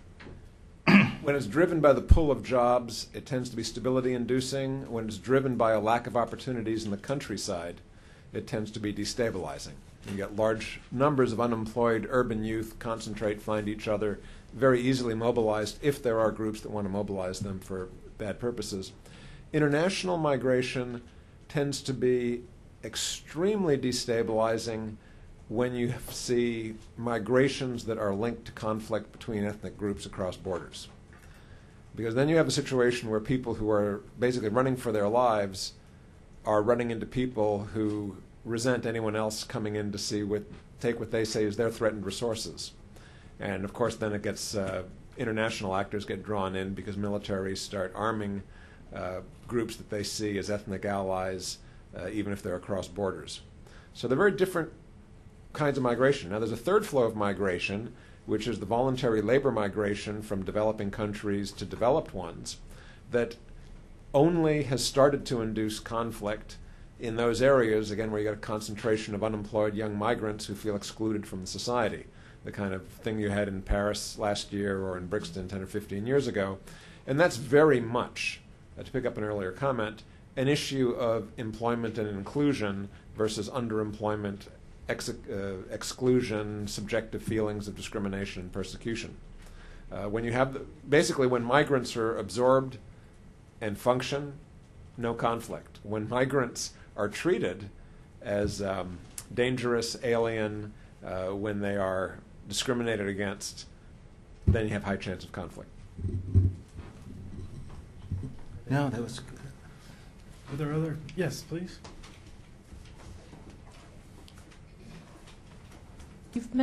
when it's driven by the pull of jobs, it tends to be stability-inducing. When it's driven by a lack of opportunities in the countryside, it tends to be destabilizing. You get large numbers of unemployed urban youth concentrate, find each other, very easily mobilized if there are groups that want to mobilize them for bad purposes. International migration tends to be extremely destabilizing when you see migrations that are linked to conflict between ethnic groups across borders. Because then you have a situation where people who are basically running for their lives are running into people who resent anyone else coming in to take what they say is their threatened resources. And of course then it gets, international actors get drawn in because militaries start arming groups that they see as ethnic allies, even if they're across borders. So they're very different kinds of migration. Now there's a third flow of migration, which is the voluntary labor migration from developing countries to developed ones, that only has started to induce conflict in those areas, again, where you get a concentration of unemployed young migrants who feel excluded from society, the kind of thing you had in Paris last year or in Brixton 10 or 15 years ago. And that's very much, to pick up an earlier comment, an issue of employment and inclusion versus underemployment, exclusion, subjective feelings of discrimination and persecution. When you have, basically when migrants are absorbed and function, no conflict. When migrants are treated as dangerous, alien, when they are discriminated against, then you have high chance of conflict. No, that was good. Are there other? Yes, please. You've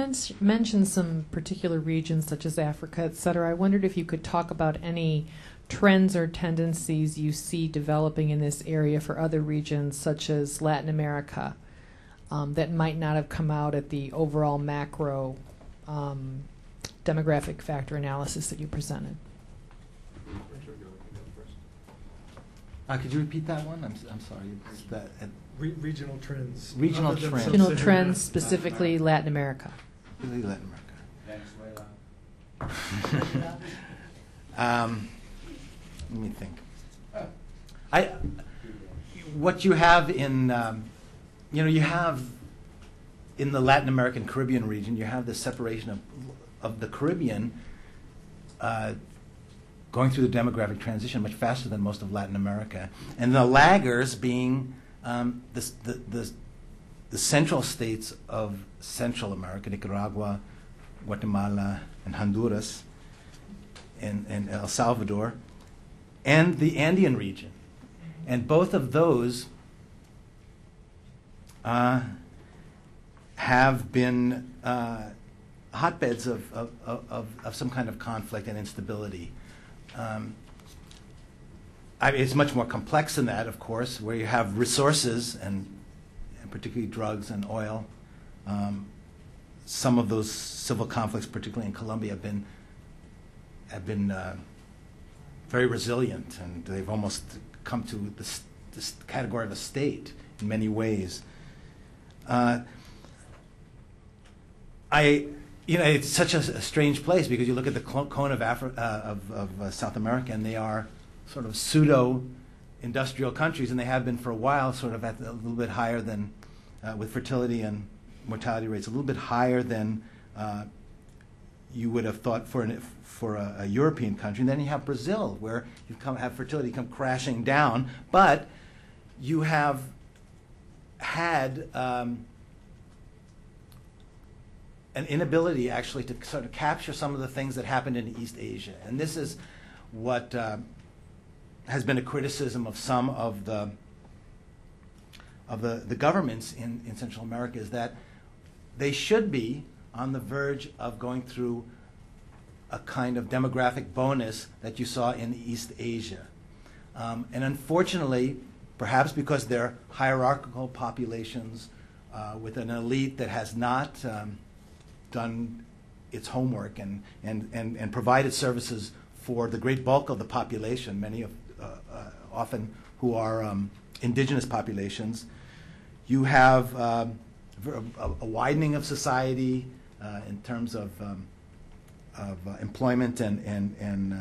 mentioned some particular regions such as Africa, et cetera. I wondered if you could talk about any trends or tendencies you see developing in this area for other regions such as Latin America that might not have come out at the overall macro demographic factor analysis that you presented. Could you repeat that one? I'm sorry. It's that, Regional trends. Regional trends. Regional trends, specifically Latin America. Really Latin Venezuela. Let me think. What you have in, you have in the Latin American Caribbean region, you have the separation of the Caribbean going through the demographic transition much faster than most of Latin America, and the laggers being the central states of Central America, Nicaragua, Guatemala, and Honduras, and El Salvador, and the Andean region. And both of those have been hotbeds of some kind of conflict and instability. I mean, it's much more complex than that, of course, where you have resources and particularly drugs and oil. Some of those civil conflicts, particularly in Colombia, have been very resilient, and they've almost come to this category of a state in many ways. It's such a strange place because you look at the cone of South America, and they are sort of pseudo-industrial countries, and they have been for a while, sort of at a little bit higher than, with fertility and mortality rates, a little bit higher than you would have thought for a European country. And then you have Brazil, where you have fertility come crashing down, but you have had an inability actually to sort of capture some of the things that happened in East Asia. And this is what has been a criticism of some of the governments in Central America, is that they should be on the verge of going through a kind of demographic bonus that you saw in East Asia. And unfortunately, perhaps because they're hierarchical populations with an elite that has not done its homework and provided services for the great bulk of the population, many of often who are indigenous populations, you have a widening of society in terms of employment and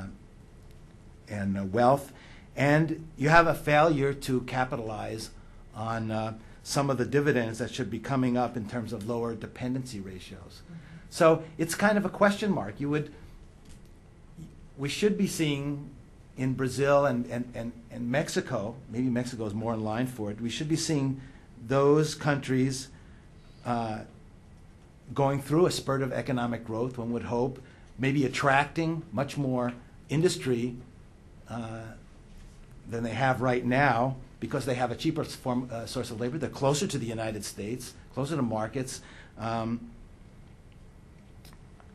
wealth, and you have a failure to capitalize on some of the dividends that should be coming up in terms of lower dependency ratios. So it's kind of a question mark. We should be seeing in Brazil and Mexico, maybe Mexico is more in line for it, we should be seeing those countries going through a spurt of economic growth, one would hope, maybe attracting much more industry than they have right now, because they have a cheaper source of labor. They're closer to the United States, closer to markets. And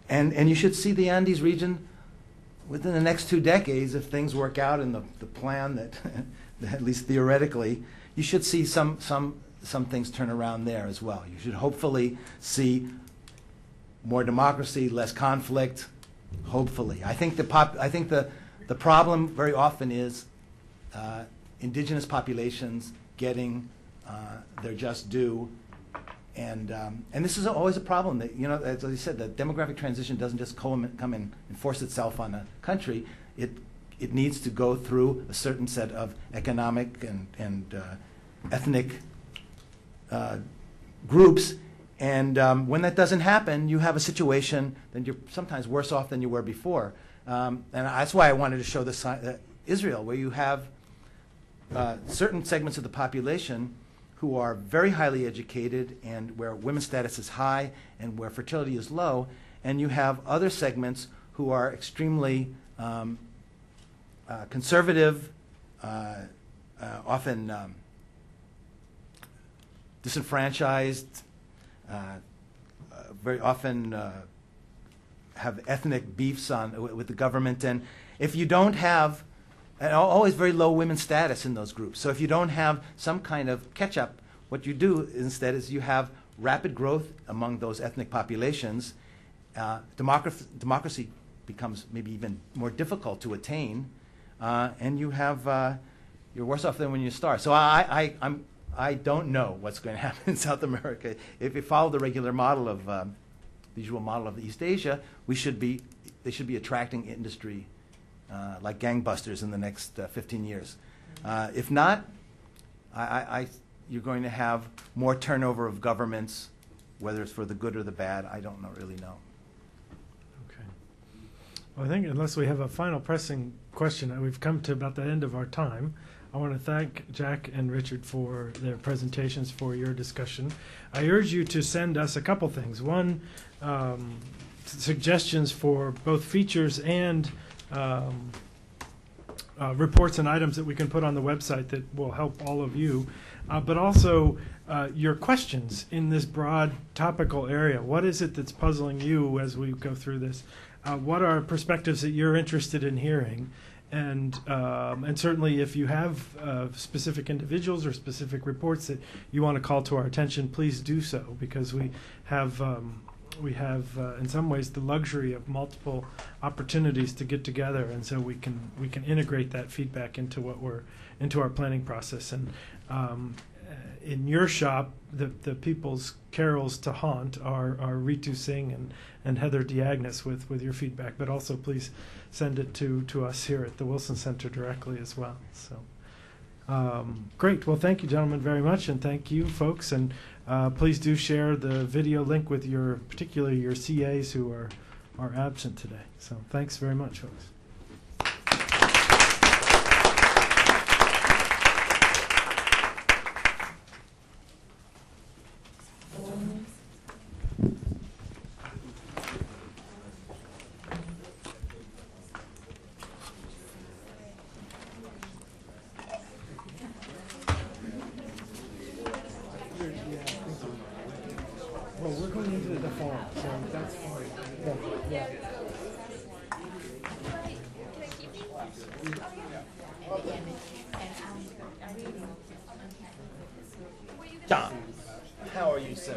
you should see the Andes region within the next 2 decades, if things work out in the plan that, at least theoretically, you should see some things turn around there as well. You should hopefully see more democracy, less conflict, hopefully. I think the problem very often is indigenous populations getting their just due, and this is always a problem. That, as I said, the demographic transition doesn't just come and enforce itself on a country. It needs to go through a certain set of economic and ethnic groups, and when that doesn't happen, you have a situation that you're sometimes worse off than you were before. And that's why I wanted to show this Israel, where you have certain segments of the population who are very highly educated and where women's status is high and where fertility is low, and you have other segments who are extremely conservative, often disenfranchised, very often have ethnic beefs with the government. And if you don't have, and always very low women's status in those groups. So if you don't have some kind of catch-up, what you do instead is you have rapid growth among those ethnic populations. Democracy becomes maybe even more difficult to attain, and you have you're worse off than when you start. So I don't know what's going to happen in South America. If we follow the regular model of the usual model of East Asia, they should be attracting industry like gangbusters in the next 15 years. If not, you're going to have more turnover of governments, whether it's for the good or the bad. I don't really know. Okay. Well, I think unless we have a final pressing question, we've come to about the end of our time. I want to thank Jack and Richard for their presentations, for your discussion. I urge you to send us a couple things. One, suggestions for both features and reports and items that we can put on the website that will help all of you, but also your questions in this broad topical area. What is it that's puzzling you as we go through this? What are perspectives that you're interested in hearing? And certainly if you have specific individuals or specific reports that you want to call to our attention, please do so, because we have in some ways the luxury of multiple opportunities to get together, and so we can integrate that feedback into our planning process. And in your shop, the people's carols to haunt are Ritu Singh and Heather Diagnos with your feedback, but also please send it to us here at the Wilson Center directly as well. So great. Well, thank you, gentlemen, very much, and thank you, folks. And please do share the video link with particularly your CAs who are absent today. So thanks very much, folks. Well, we're going into the fall, so that's fine. Yeah. John, how are you, sir?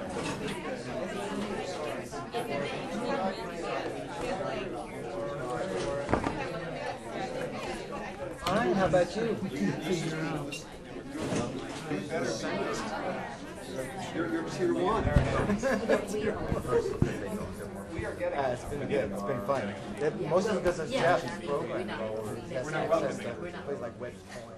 Fine, how about you? You're tier one. It's been good. It's been fun. Mostly because of Jeff's program. We're not welcome. Plays like Wedge Point.